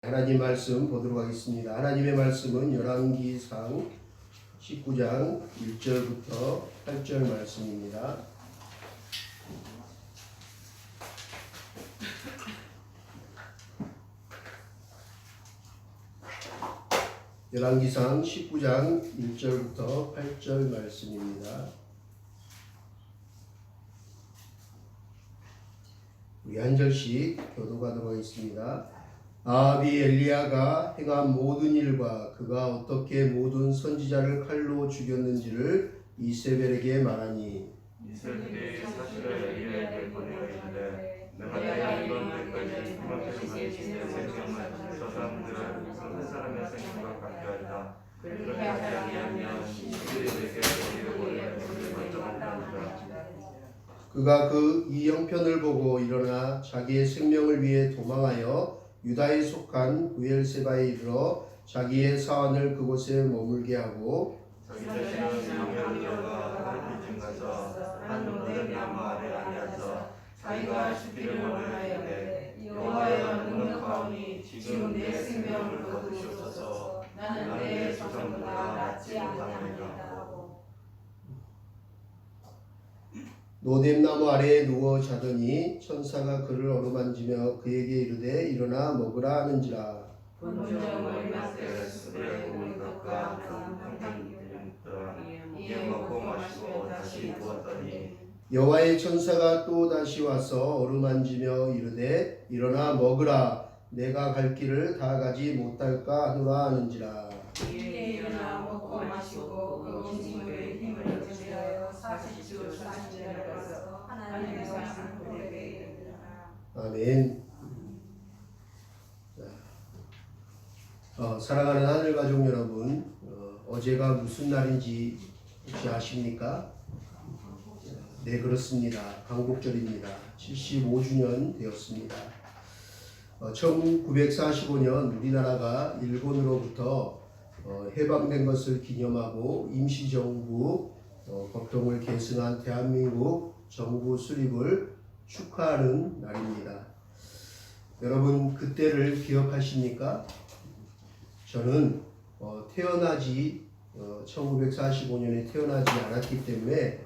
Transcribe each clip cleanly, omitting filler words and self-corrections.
하나님 말씀 보도록 하겠습니다. 하나님의 말씀은 열왕기상 19장 1절부터 8절 말씀입니다. 열왕기상 19장 1절부터 8절 말씀입니다. 우리 한 절씩 교독하도록 하겠습니다. 아합이 엘리야가 행한 모든 일과 그가 어떻게 모든 선지자를 칼로 죽였는지를 이세벨에게 말하니, 이세벨이 사실을 엘리야에게 보내어 이르되 내가 이번 때까지 그만큼 내 생명을 저 사람들은 한 사람의 생명과 같게 하리라. 그렇게 하지 아니하면 이들에게 보내어 먼저 만나리라. 그가 이 형편을 보고 일어나 자기의 생명을 위해 도망하여 유다에 속한 부엘세바에 이르러 자기의 사환을 그곳에 머물게 하고 자기 자신은 명예를 들어가 햇빛 가서 한 로뎀나무 아래 앉아서 자기가 죽기를 원하였는데 여호와여 능력하오니 지금 내 생명을 거두시옵소서. 나는 내 조상보다 낫지 아니하니이다. 로뎀나무 아래에 누워 자더니 천사가 그를 어루만지며 그에게 이르되 일어나 먹으라 하는지라. 본종 얼마때 숲에 온 것과 평평 이에 먹고 마시고 다시 누웠더니 여호와의 천사가 또 다시 와서 어루만지며 이르되 일어나 먹으라. 내가 갈 길을 다 가지 못할까 하노라 하는지라. 이에 일어나 먹고 마시고 그 음식물에 힘을 얻으려 40주 40년을 걸어서 하나님의 말씀 그에게 이르니라. 아멘. 사랑하는 하늘 가족 여러분, 어제가 무슨 날인지 혹시 아십니까? 네, 그렇습니다. 광복절입니다. 75주년 되었습니다. 1945년 우리나라가 일본으로부터 해방된 것을 기념하고 임시정부 법통을 계승한 대한민국 정부 수립을 축하하는 날입니다. 여러분, 그때를 기억하십니까? 저는 1945년에 태어나지 않았기 때문에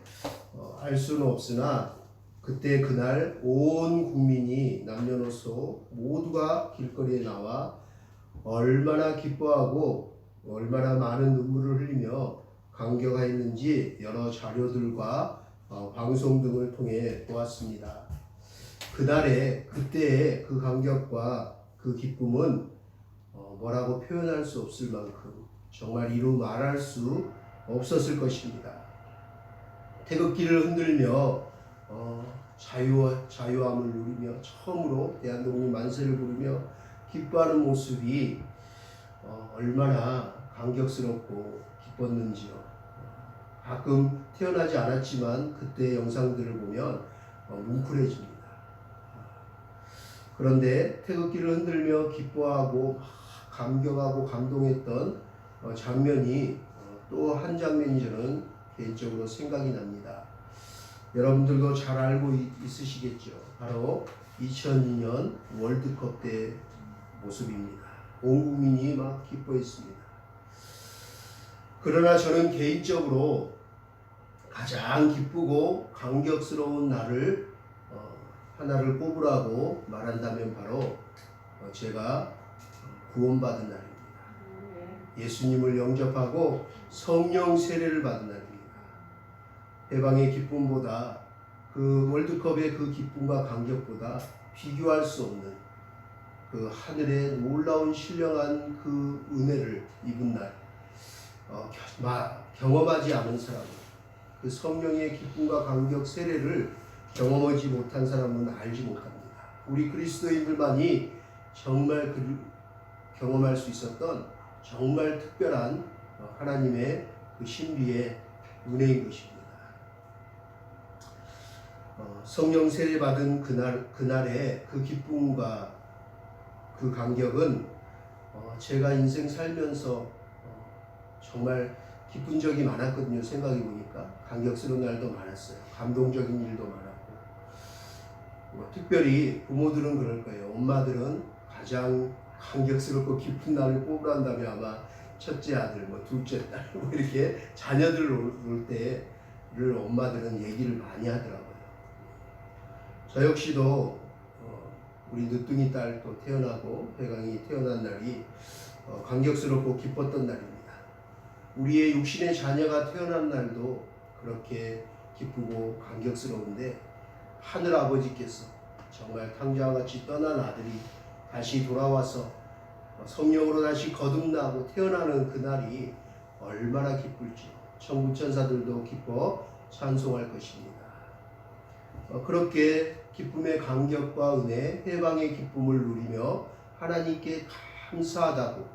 알 수는 없으나 그때 그날 온 국민이 남녀노소 모두가 길거리에 나와 얼마나 기뻐하고 얼마나 많은 눈물을 흘리며 감격하였는지 여러 자료들과 방송 등을 통해 보았습니다. 그때의 그 감격과 그 기쁨은 뭐라고 표현할 수 없을 만큼 정말 이루 말할 수 없었을 것입니다. 태극기를 흔들며 자유함을 누리며 처음으로 대한독립 만세를 부르며 기뻐하는 모습이 얼마나 감격스럽고 기뻤는지요. 가끔 태어나지 않았지만 그때의 영상들을 보면 뭉클해집니다. 그런데 태극기를 흔들며 기뻐하고 감격하고 감동했던 장면이 또 한 장면이 저는 개인적으로 생각이 납니다. 여러분들도 잘 알고 있으시겠죠. 바로 2002년 월드컵 때 모습입니다. 온 국민이 막 기뻐했습니다. 그러나 저는 개인적으로 가장 기쁘고 감격스러운 날을 하나를 꼽으라고 말한다면 바로 제가 구원받은 날입니다. 예수님을 영접하고 성령 세례를 받은 날입니다. 해방의 기쁨보다 그 월드컵의 그 기쁨과 감격보다 비교할 수 없는 그 하늘의 놀라운 신령한 그 은혜를 입은 날, 경험하지 않은 사람은 그 성령의 기쁨과 감격 세례를 경험하지 못한 사람은 알지 못합니다. 우리 그리스도인들만이 정말 경험할 수 있었던 정말 특별한 하나님의 그 신비의 은혜인 것입니다. 성령 세례 받은 그날의 그 기쁨과 그 감격은 제가 인생 살면서 정말 기쁜 적이 많았거든요. 생각해 보니까 감격스러운 날도 많았어요. 감동적인 일도 많았고, 특별히 부모들은 그럴 거예요. 엄마들은 가장 감격스럽고 기쁜 날을 뽑으란다면 아마 첫째 아들, 둘째 딸, 이렇게 자녀들 올 때를 엄마들은 얘기를 많이 하더라고요. 저 역시도 우리 늦둥이 딸 또 태어나고 회강이 태어난 날이 감격스럽고 기뻤던 날입니다. 우리의 육신의 자녀가 태어난 날도 그렇게 기쁘고 감격스러운데 하늘 아버지께서 정말 탕자와 같이 떠난 아들이 다시 돌아와서 성령으로 다시 거듭나고 태어나는 그날이 얼마나 기쁠지요. 천국 천사들도 기뻐 찬송할 것입니다. 그렇게 기쁨의 감격과 은혜, 해방의 기쁨을 누리며 하나님께 감사하다고,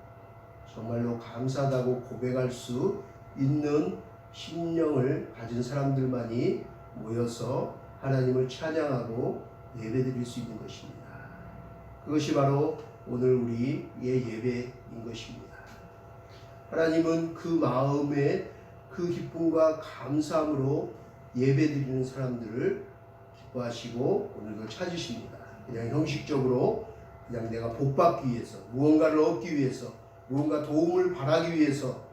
정말로 감사하다고 고백할 수 있는 심령을 가진 사람들만이 모여서 하나님을 찬양하고 예배드릴 수 있는 것입니다. 그것이 바로 오늘 우리의 예배인 것입니다. 하나님은 그 마음에 그 기쁨과 감사함으로 예배드리는 사람들을 기뻐하시고 오늘도 찾으십니다. 그냥 형식적으로 그냥 내가 복받기 위해서, 무언가를 얻기 위해서, 무언가 도움을 바라기 위해서,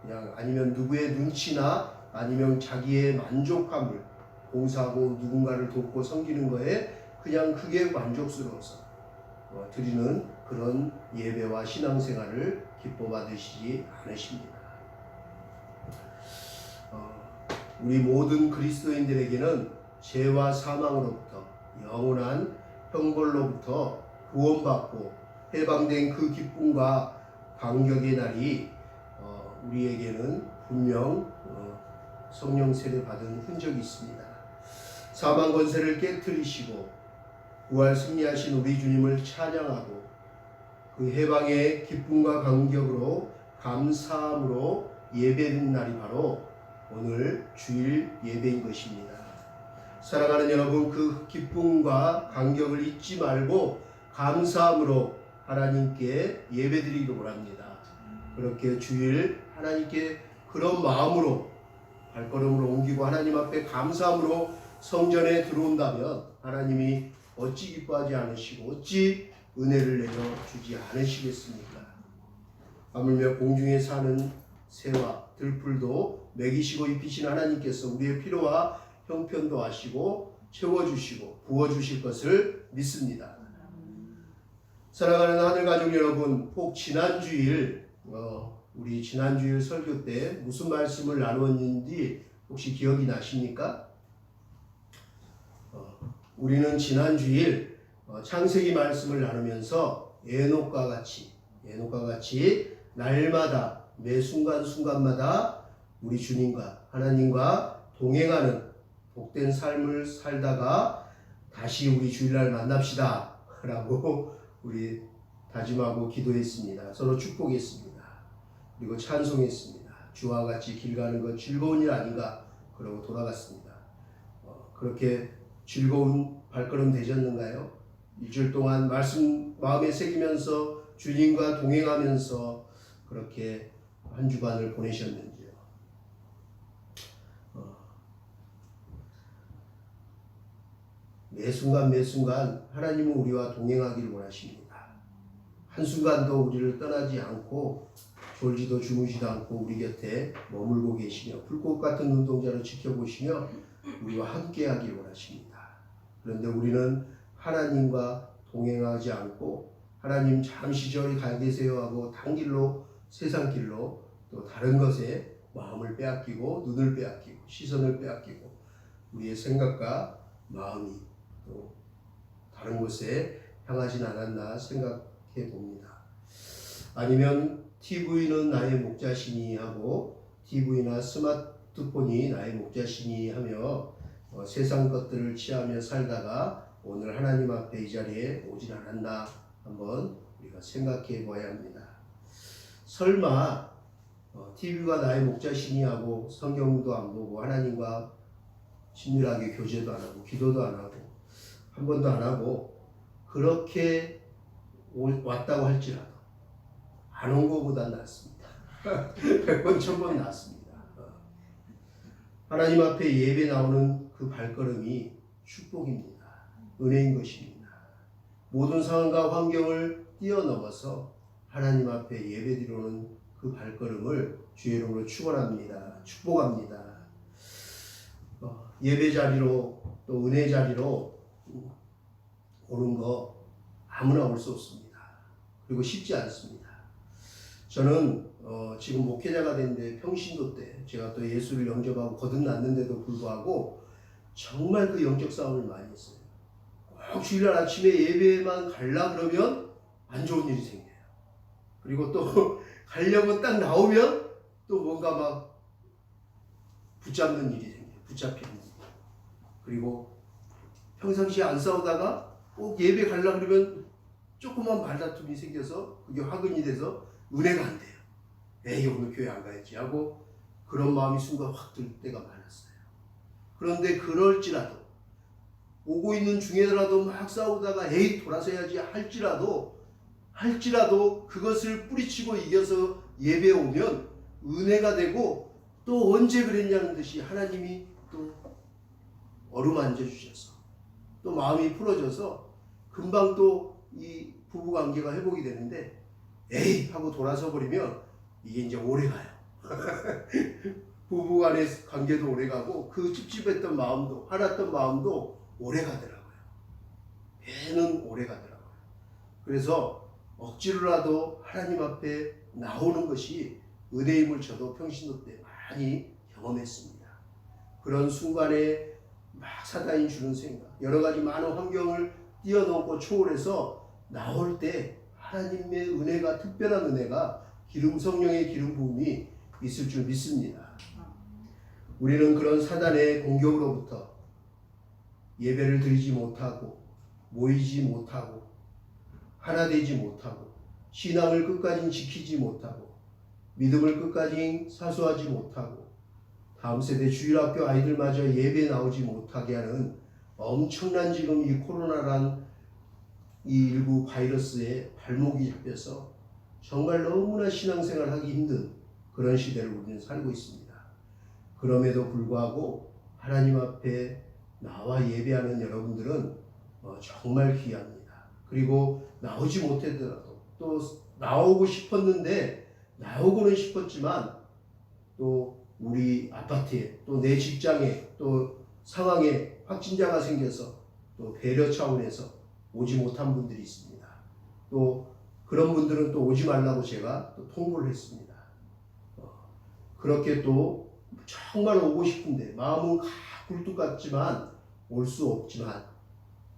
그냥 아니면 누구의 눈치나 아니면 자기의 만족감을 봉사하고 누군가를 돕고 섬기는 거에 그냥 그게 만족스러워서 드리는 그런 예배와 신앙생활을 기뻐받으시지 않으십니다. 우리 모든 그리스도인들에게는 죄와 사망으로부터 영원한 형벌로부터 구원받고 해방된 그 기쁨과 감격의 날이 우리에게는 분명 성령 세례 받은 흔적이 있습니다. 사망 권세를 깨뜨리시고 부활 승리하신 우리 주님을 찬양하고 그 해방의 기쁨과 감격으로 감사함으로 예배드리는 날이 바로 오늘 주일 예배인 것입니다. 사랑하는 여러분, 그 기쁨과 감격을 잊지 말고 감사함으로 하나님께 예배드리기를 원합니다. 그렇게 주일 하나님께 그런 마음으로 발걸음을 옮기고 하나님 앞에 감사함으로 성전에 들어온다면 하나님이 어찌 기뻐하지 않으시고 어찌 은혜를 내려주지 않으시겠습니까? 하물며 공중에 사는 새와 들풀도 먹이시고 입히신 하나님께서 우리의 필요와 형편도 하시고 채워주시고 부어주실 것을 믿습니다. 사랑하는 하늘가족 여러분, 혹 지난주일 우리 지난주일 설교 때 무슨 말씀을 나누었는지 혹시 기억이 나십니까? 우리는 지난주일 창세기 말씀을 나누면서 에녹과 같이 날마다 매 순간순간마다 우리 주님과 하나님과 동행하는 복된 삶을 살다가 다시 우리 주일날 만납시다 라고 우리 다짐하고 기도했습니다. 서로 축복했습니다. 그리고 찬송했습니다. 주와 같이 길 가는 것 즐거운 일 아닌가 그러고 돌아갔습니다. 그렇게 즐거운 발걸음 되셨는가요? 일주일 동안 말씀 마음에 새기면서 주님과 동행하면서 그렇게 한 주간을 보내셨는지요? 매 순간 하나님은 우리와 동행하기를 원하십니다. 한순간도 우리를 떠나지 않고 졸지도 주무지도 않고 우리 곁에 머물고 계시며 불꽃 같은 눈동자로 지켜보시며 우리와 함께하기를 원하십니다. 그런데 우리는 하나님과 동행하지 않고 하나님 잠시 저리 가 계세요 하고 단 길로 세상 길로 또 다른 것에 마음을 빼앗기고 눈을 빼앗기고 시선을 빼앗기고 우리의 생각과 마음이 또 다른 곳에 향하진 않았나 생각해 봅니다. 아니면 TV는 나의 목자시니 하고 TV나 스마트폰이 나의 목자시니 하며 세상 것들을 취하며 살다가 오늘 하나님 앞에 이 자리에 오진 않았나 한번 우리가 생각해 봐야 합니다. 설마 TV가 나의 목자시니 하고 성경도 안 보고 하나님과 친밀하게 교제도 안 하고 기도도 안 하고 한 번도 안 하고 그렇게 왔다고 할지라도 안 온 것보다 낫습니다. 100번 1000번 낫습니다. 하나님 앞에 예배 나오는 그 발걸음이 축복입니다. 은혜인 것입니다. 모든 상황과 환경을 뛰어넘어서 하나님 앞에 예배드리는 그 발걸음을 주의 이름으로 축원합니다. 축복합니다. 예배 자리로 또 은혜 자리로 오는 거 아무나 올 수 없습니다. 그리고 쉽지 않습니다. 저는 지금 목회자가 됐는데 평신도 때 제가 또 예수를 영접하고 거듭났는데도 불구하고 정말 그 영적 싸움을 많이 했어요. 꼭 주일날 아침에 예배만 가려 그러면 안 좋은 일이 생겨요. 그리고 또 가려고 딱 나오면 또 뭔가 막 붙잡는 일이 생겨요. 붙잡히는 일. 그리고 평상시에 안 싸우다가 꼭 예배 가려 그러면 조그만 말다툼이 생겨서 그게 화근이 돼서 은혜가 안 돼요. 에이 오늘 교회 안 가야지 하고 그런 마음이 순간 확 들 때가 많았어요. 그런데 그럴지라도 오고 있는 중에라도 막 싸우다가 에이 돌아서야지 할지라도 그것을 뿌리치고 이겨서 예배에 오면 은혜가 되고 또 언제 그랬냐는 듯이 하나님이 또 어루만져 주셔서 또 마음이 풀어져서 금방 또 이 부부관계가 회복이 되는데 에이 하고 돌아서 버리면 이게 이제 오래가요. 부부간의 관계도 오래가고 그 찝찝했던 마음도 화났던 마음도 오래가더라고요. 배는 오래가더라고요. 그래서 억지로라도 하나님 앞에 나오는 것이 은혜임을 저도 평신도 때 많이 경험했습니다. 그런 순간에 막 사단이 주는 생각, 여러 가지 많은 환경을 뛰어넘고 초월해서 나올 때 하나님의 은혜가, 특별한 은혜가 성령의 기름 부음이 있을 줄 믿습니다. 우리는 그런 사단의 공격으로부터 예배를 드리지 못하고 모이지 못하고 하나 되지 못하고 신앙을 끝까지 지키지 못하고 믿음을 끝까지 사수하지 못하고 다음 세대 주일학교 아이들마저 예배에 나오지 못하게 하는 엄청난 지금 이 코로나란 이 일구 바이러스에 발목이 잡혀서 정말 너무나 신앙생활 하기 힘든 그런 시대를 우리는 살고 있습니다. 그럼에도 불구하고 하나님 앞에 나와 예배하는 여러분들은 정말 귀합니다. 그리고 나오지 못하더라도 또 나오고 싶었는데 나오고는 싶었지만 또 우리 아파트에 또 내 직장에 또 상황에 확진자가 생겨서 또 배려 차원에서 오지 못한 분들이 있습니다. 또 그런 분들은 또 오지 말라고 제가 또 통보를 했습니다. 그렇게 또 정말 오고 싶은데 마음은 굴뚝 같지만 올 수 없지만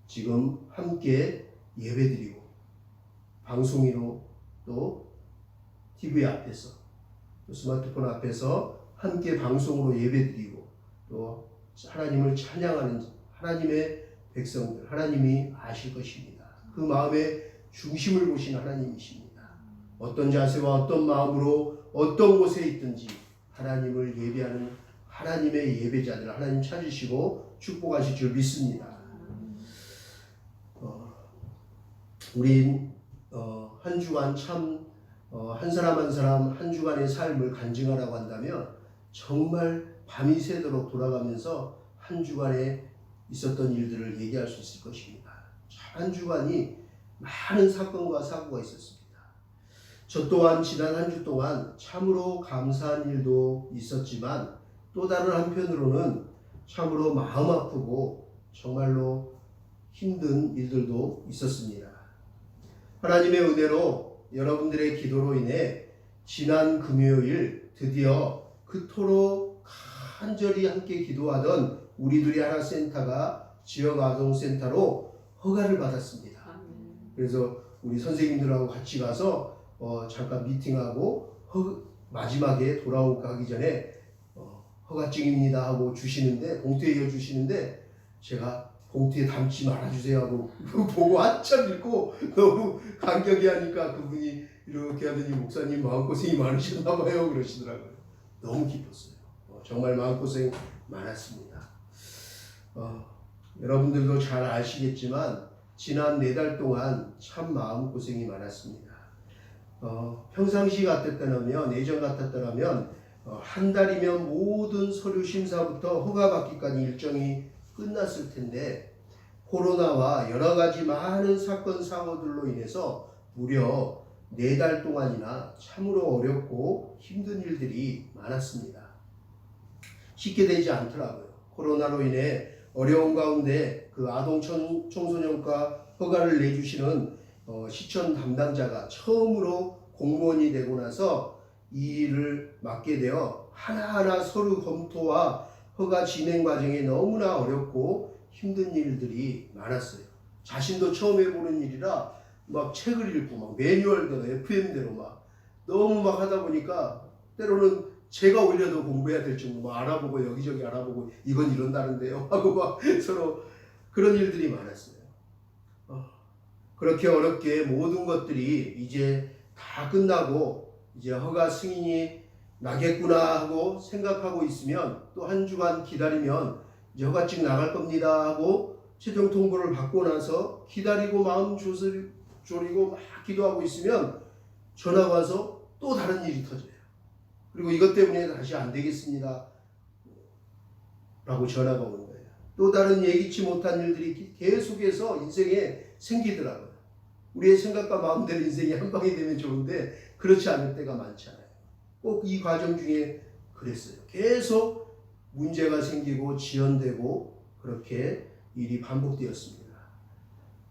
지금 함께 예배드리고 방송으로 또 TV 앞에서 또 스마트폰 앞에서 함께 방송으로 예배드리고 또 하나님을 찬양하는 하나님의 백성들, 하나님이 아실 것입니다. 그 마음의 중심을 보신 하나님이십니다. 어떤 자세와 어떤 마음으로 어떤 곳에 있든지 하나님을 예배하는 하나님의 예배자들 하나님 찾으시고 축복하실 줄 믿습니다. 우린 한 주간 참 한 사람 한 사람 한 주간의 삶을 간증하라고 한다면 정말 밤이 새도록 돌아가면서 한 주간에 있었던 일들을 얘기할 수 있을 것입니다. 한 주간이 많은 사건과 사고가 있었습니다. 저 또한 지난 한 주 동안 참으로 감사한 일도 있었지만 또 다른 한편으로는 참으로 마음 아프고 정말로 힘든 일들도 있었습니다. 하나님의 은혜로 여러분들의 기도로 인해 지난 금요일 드디어 그토록 간절히 함께 기도하던 우리들이 하나 센터가 지역 아동센터로 허가를 받았습니다. 그래서 우리 선생님들하고 같이 가서 잠깐 미팅하고 마지막에 돌아가기 전에 허가증입니다 하고 주시는데 봉투에 이어주시는데 제가 봉투에 담지 말아주세요 하고 보고 한참 읽고 너무 감격이 하니까 그분이 이렇게 하더니 목사님 마음고생이 많으셨나 봐요 그러시더라고요. 너무 기뻤어요. 정말 마음고생 많았습니다. 여러분들도 잘 아시겠지만 지난 4달 동안 참 마음고생이 많았습니다. 평상시 같았더라면 예전 같았더라면 한 달이면 모든 서류 심사부터 허가받기까지 일정이 끝났을 텐데 코로나와 여러 가지 많은 사건 사고들로 인해서 무려 4달 동안이나 참으로 어렵고 힘든 일들이 많았습니다. 쉽게 되지 않더라고요. 코로나로 인해 어려운 가운데 그 아동 청소년과 허가를 내주시는 시청 담당자가 처음으로 공무원이 되고 나서 이 일을 맡게 되어 하나하나 서류 검토와 허가 진행 과정에 너무나 어렵고 힘든 일들이 많았어요. 자신도 처음 해보는 일이라 막 책을 읽고 막 매뉴얼대로 FM대로 막 너무 막 하다 보니까 때로는 제가 오히려 더 공부해야 될 정도 막 알아보고 여기저기 알아보고 이건 이런다는데요 하고 막 서로 그런 일들이 많았어요. 그렇게 어렵게 모든 것들이 이제 다 끝나고 이제 허가 승인이 나겠구나 하고 생각하고 있으면 또 한 주간 기다리면 이제 허가증 나갈 겁니다 하고 최종 통보를 받고 나서 기다리고 마음 졸이고 막 기도하고 있으면 전화가 와서 또 다른 일이 터져요. 그리고 이것 때문에 다시 안 되겠습니다 라고 전화가 오는 거예요. 또 다른 예기치 못한 일들이 계속해서 인생에 생기더라고요. 우리의 생각과 마음대로 인생이 한 방이 되면 좋은데 그렇지 않을 때가 많잖아요. 꼭 이 과정 중에 그랬어요. 계속 문제가 생기고 지연되고 그렇게 일이 반복되었습니다.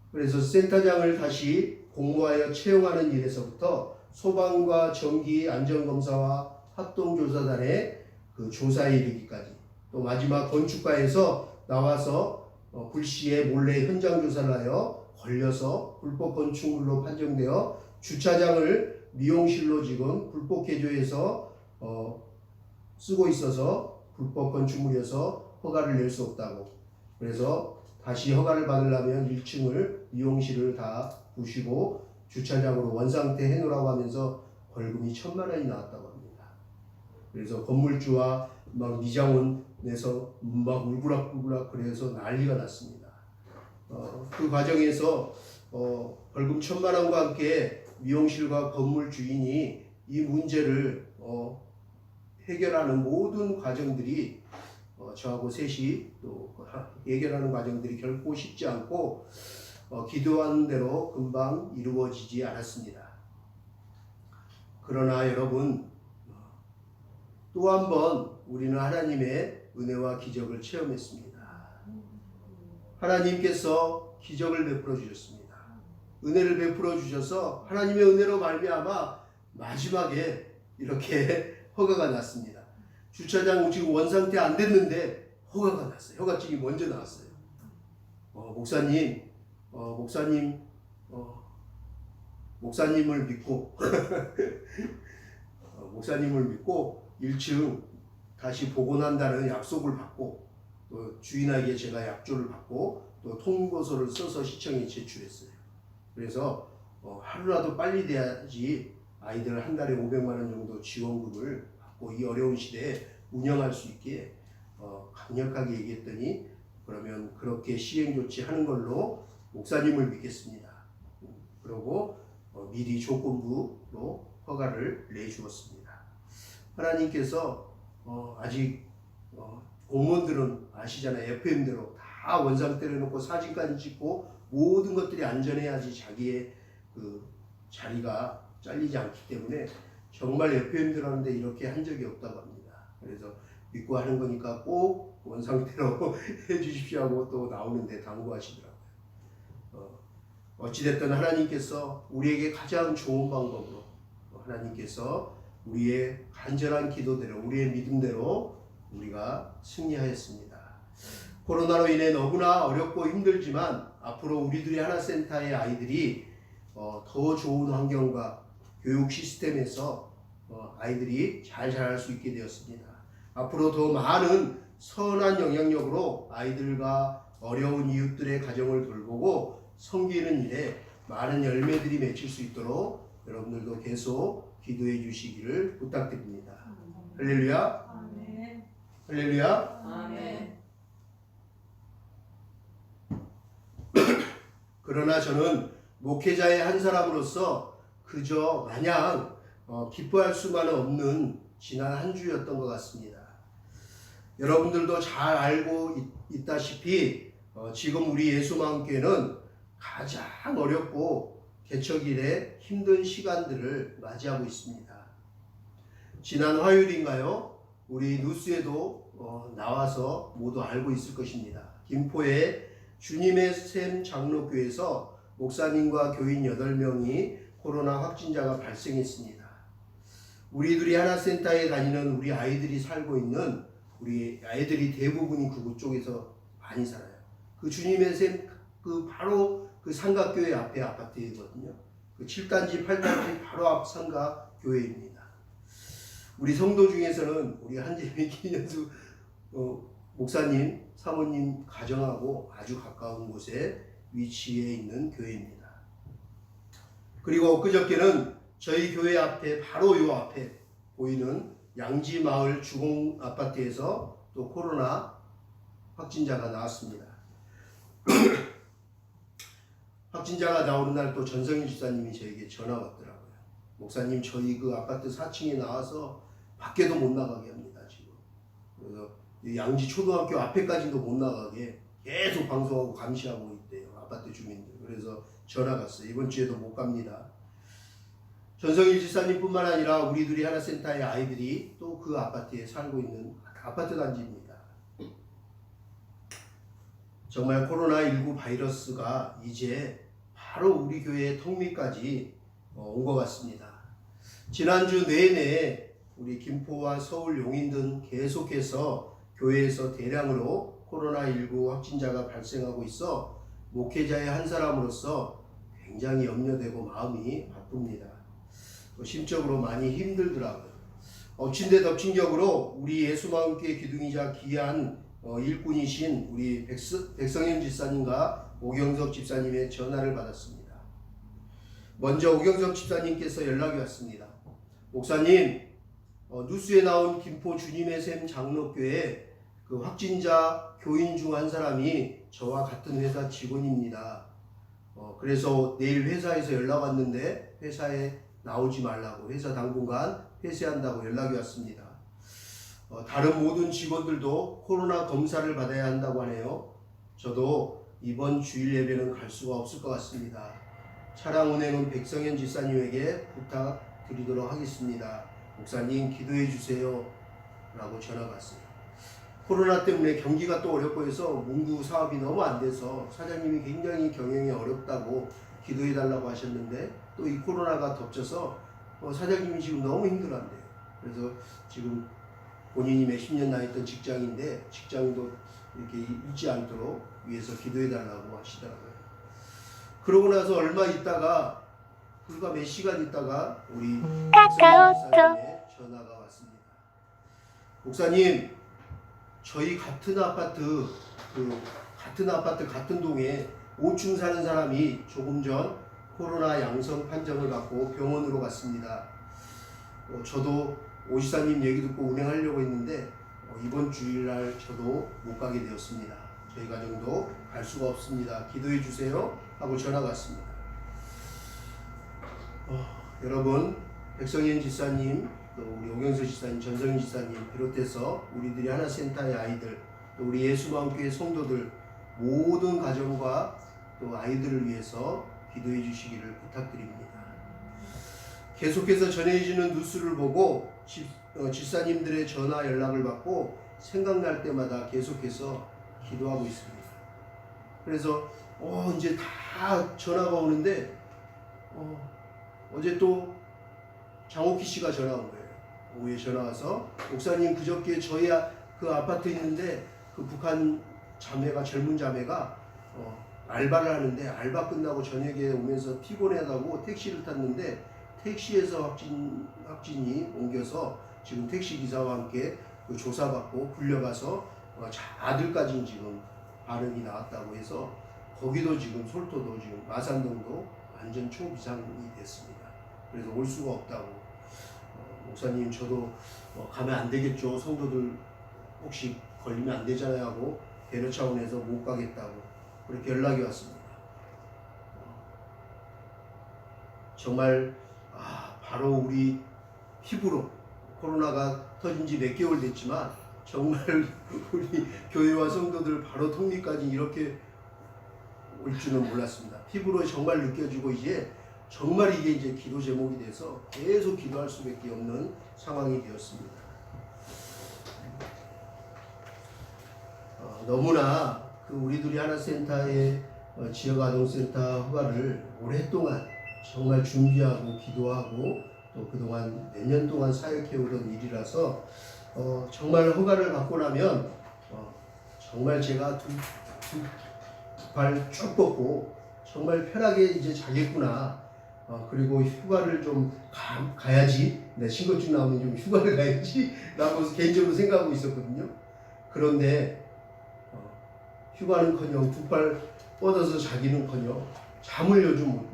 그래서 센터장을 다시 공모하여 채용하는 일에서부터 소방과 전기 안전검사와 합동조사단의 그 조사에 이르기까지 또 마지막 건축가에서 나와서 불시에 몰래 현장 조사를 하여 걸려서 불법 건축물로 판정되어 주차장을 미용실로 지금 불법 개조해서 쓰고 있어서 불법 건축물이어서 허가를 낼 수 없다고. 그래서 다시 허가를 받으려면 1층을 미용실을 다 부시고 주차장으로 원상태 해놓으라고 하면서 벌금이 1,000만 원이 나왔다고 합니다. 그래서 건물주와 막 미장원 내서 막 울그락불그락 그래서 난리가 났습니다. 그 과정에서 벌금 1,000만 원과 함께 미용실과 건물 주인이 이 문제를 해결하는 모든 과정들이 저하고 셋이 또 해결하는 과정들이 결코 쉽지 않고 기도하는 대로 금방 이루어지지 않았습니다. 그러나 여러분 또 한 번 우리는 하나님의 은혜와 기적을 체험했습니다. 하나님께서 기적을 베풀어 주셨습니다. 은혜를 베풀어 주셔서 하나님의 은혜로 말미암아 마지막에 이렇게 허가가 났습니다. 주차장 지금 원상태 안 됐는데 허가가 났어요. 허가증이 먼저 나왔어요. 목사님을 믿고 목사님을 믿고 1층 다시 복원한다는 약속을 받고 또 주인에게 제가 약조를 받고 또 통보서를 써서 시청에 제출했어요. 그래서 하루라도 빨리 돼야지 아이들 한 달에 500만 원 정도 지원금을 받고 이 어려운 시대에 운영할 수 있게 강력하게 얘기했더니 그러면 그렇게 시행 조치하는 걸로 목사님을 믿겠습니다. 그리고 미리 조건부로 허가를 내주었습니다. 하나님께서 아직 공무원들은 아시잖아요. FM대로 다 원상태를 놓고 사진까지 찍고 모든 것들이 안전해야지 자기의 그 자리가 잘리지 않기 때문에 정말 FM대로 하는데 이렇게 한 적이 없다고 합니다. 그래서 믿고 하는 거니까 꼭 원상태로 해주십시오 하고 또 나오는데 당부하시더라고요. 어찌됐든 하나님께서 우리에게 가장 좋은 방법으로 하나님께서 우리의 간절한 기도대로 우리의 믿음대로 우리가 승리하였습니다. 코로나로 인해 너무나 어렵고 힘들지만 앞으로 우리들이 하나센터의 아이들이 더 좋은 환경과 교육 시스템에서 아이들이 잘 자랄 수 있게 되었습니다. 앞으로 더 많은 선한 영향력으로 아이들과 어려운 이웃들의 가정을 돌보고 섬기는 일에 많은 열매들이 맺힐 수 있도록 여러분들도 계속 기도해 주시기를 부탁드립니다. 할렐루야. 아멘. 할렐루야. 아멘. 그러나 저는 목회자의 한 사람으로서 그저 마냥 기뻐할 수만은 없는 지난 한 주였던 것 같습니다. 여러분들도 잘 알고 있다시피 지금 우리 예수마음교회는 가장 어렵고 개척 이래 힘든 시간들을 맞이하고 있습니다. 지난 화요일인가요? 우리 뉴스에도 나와서 모두 알고 있을 것입니다. 김포의 주님의 샘 장로교회에서 목사님과 교인 8명이 코로나 확진자가 발생했습니다. 우리들이 하나센터에 다니는 우리 아이들이 살고 있는 우리 아이들이 대부분이 그쪽에서 많이 살아요. 그 주님의 샘 바로 그 상가교회 앞에 아파트이거든요. 그 7단지 8단지 바로 앞 상가교회입니다. 우리 성도 중에서는 우리 한재미 김현수 목사님, 사모님 가정하고 아주 가까운 곳에 위치해 있는 교회입니다. 그리고 엊그저께는 저희 교회 앞에 바로 요 앞에 보이는 양지마을 주공 아파트에서 또 코로나 확진자가 나왔습니다. 확진자가 나오는 날 또 전성인 집사님이 저에게 전화 왔더라고요. 목사님, 저희 그 아파트 4층에 나와서 밖에도 못 나가게 합니다, 지금. 그래서 양지 초등학교 앞에까지도 못 나가게 계속 방송하고 감시하고 있대요, 아파트 주민들. 그래서 전화가 왔어요. 이번 주에도 못 갑니다. 전성일 집사님뿐만 아니라 우리들이 하나센터의 아이들이 또 그 아파트에 살고 있는 아파트 단지입니다. 정말 코로나19 바이러스가 이제 바로 우리 교회의 턱밑까지 온 것 같습니다. 지난주 내내 우리 김포와 서울 용인 등 계속해서 교회에서 대량으로 코로나19 확진자가 발생하고 있어 목회자의 한 사람으로서 굉장히 염려되고 마음이 바쁩니다. 심적으로 많이 힘들더라고요. 엎친 데 덮친 격으로 우리 예수마음교회 기둥이자 귀한 일꾼이신 우리 백성현 집사님과 오경석 집사님의 전화를 받았습니다. 먼저 오경석 집사님께서 연락이 왔습니다. 목사님, 뉴스에 나온 김포 주님의 샘 장로교회 그 확진자 교인 중 한 사람이 저와 같은 회사 직원입니다. 그래서 내일 회사에서 연락 왔는데 회사에 나오지 말라고, 회사 당분간 폐쇄한다고 연락이 왔습니다. 다른 모든 직원들도 코로나 검사를 받아야 한다고 하네요. 저도 이번 주일 예배는 갈 수가 없을 것 같습니다. 차량 운행은 백성현 집사님에게 부탁드리도록 하겠습니다. 목사님 기도해 주세요 라고 전화가 왔어요. 코로나 때문에 경기가 또 어렵고 해서 문구 사업이 너무 안 돼서 사장님이 굉장히 경영이 어렵다고 기도해 달라고 하셨는데 또 이 코로나가 덮쳐서 사장님이 지금 너무 힘들어한대요. 그래서 지금 본인이 몇십 년 다녔던 직장인데 직장도 이렇게 잃지 않도록 위해서 기도해 달라고 하시더라고요. 그러고 나서 얼마 있다가 불과 몇 시간 있다가 우리 백성현 집사님의 전화가 왔습니다. 목사님, 저희 같은 아파트 같은 동에 5층 사는 사람이 조금 전 코로나 양성 판정을 받고 병원으로 갔습니다. 저도 오 지사님 얘기 듣고 운행하려고 했는데 이번 주일날 저도 못 가게 되었습니다. 저희 가정도 갈 수가 없습니다. 기도해 주세요 하고 전화가 왔습니다. 여러분, 백성현 지사님, 또 우리 오경서 지사님, 전성인 지사님 비롯해서 우리들이 하나센터의 아이들, 또 우리 예수마음교회 성도들 모든 가정과 또 아이들을 위해서 기도해 주시기를 부탁드립니다. 계속해서 전해지는 뉴스를 보고 집사님들의 전화 연락을 받고 생각날 때마다 계속해서 기도하고 있습니다. 그래서 이제 다 전화가 오는데 어제 또 장옥희 씨가 전화 온 거예요. 오후에 전화 와서 목사님 그저께 저희 그 아파트 있는데 그 북한 자매가 젊은 자매가 알바를 하는데 알바 끝나고 저녁에 오면서 피곤하다고 택시를 탔는데 택시에서 확진이 옮겨서 지금 택시기사와 함께 그 조사받고 불려가서 아들까지 지금 반응이 나왔다고 해서 거기도 지금 솔토도 지금 마산동도 완전 초비상이 됐습니다. 그래서 올 수가 없다고. 목사님 저도 가면 안 되겠죠. 성도들 혹시 걸리면 안 되잖아요 하고 배려 차원에서 못 가겠다고 그렇게 연락이 왔습니다. 정말 바로 우리 피부로 코로나가 터진 지 몇 개월 됐지만 정말 우리 교회와 성도들 바로 통립까지 이렇게 올 줄은 몰랐습니다. 피부로 정말 느껴지고 이제 정말 이게 이제 기도 제목이 돼서 계속 기도할 수밖에 없는 상황이 되었습니다. 너무나 그 우리들이 하나센터의 지역아동센터 허가를 오랫동안 정말 준비하고 기도하고 또 그동안 몇 년 동안 사역해오던 일이라서 정말 허가를 받고 나면 정말 제가 두 발 쭉 뻗고 정말 편하게 이제 자겠구나. 그리고 휴가를 좀 가야지. 내 신고증 나오면 좀 휴가를 가야지 라고 개인적으로 생각하고 있었거든요. 그런데 휴가는커녕 두 발 뻗어서 자기는커녕 잠을 요즘 못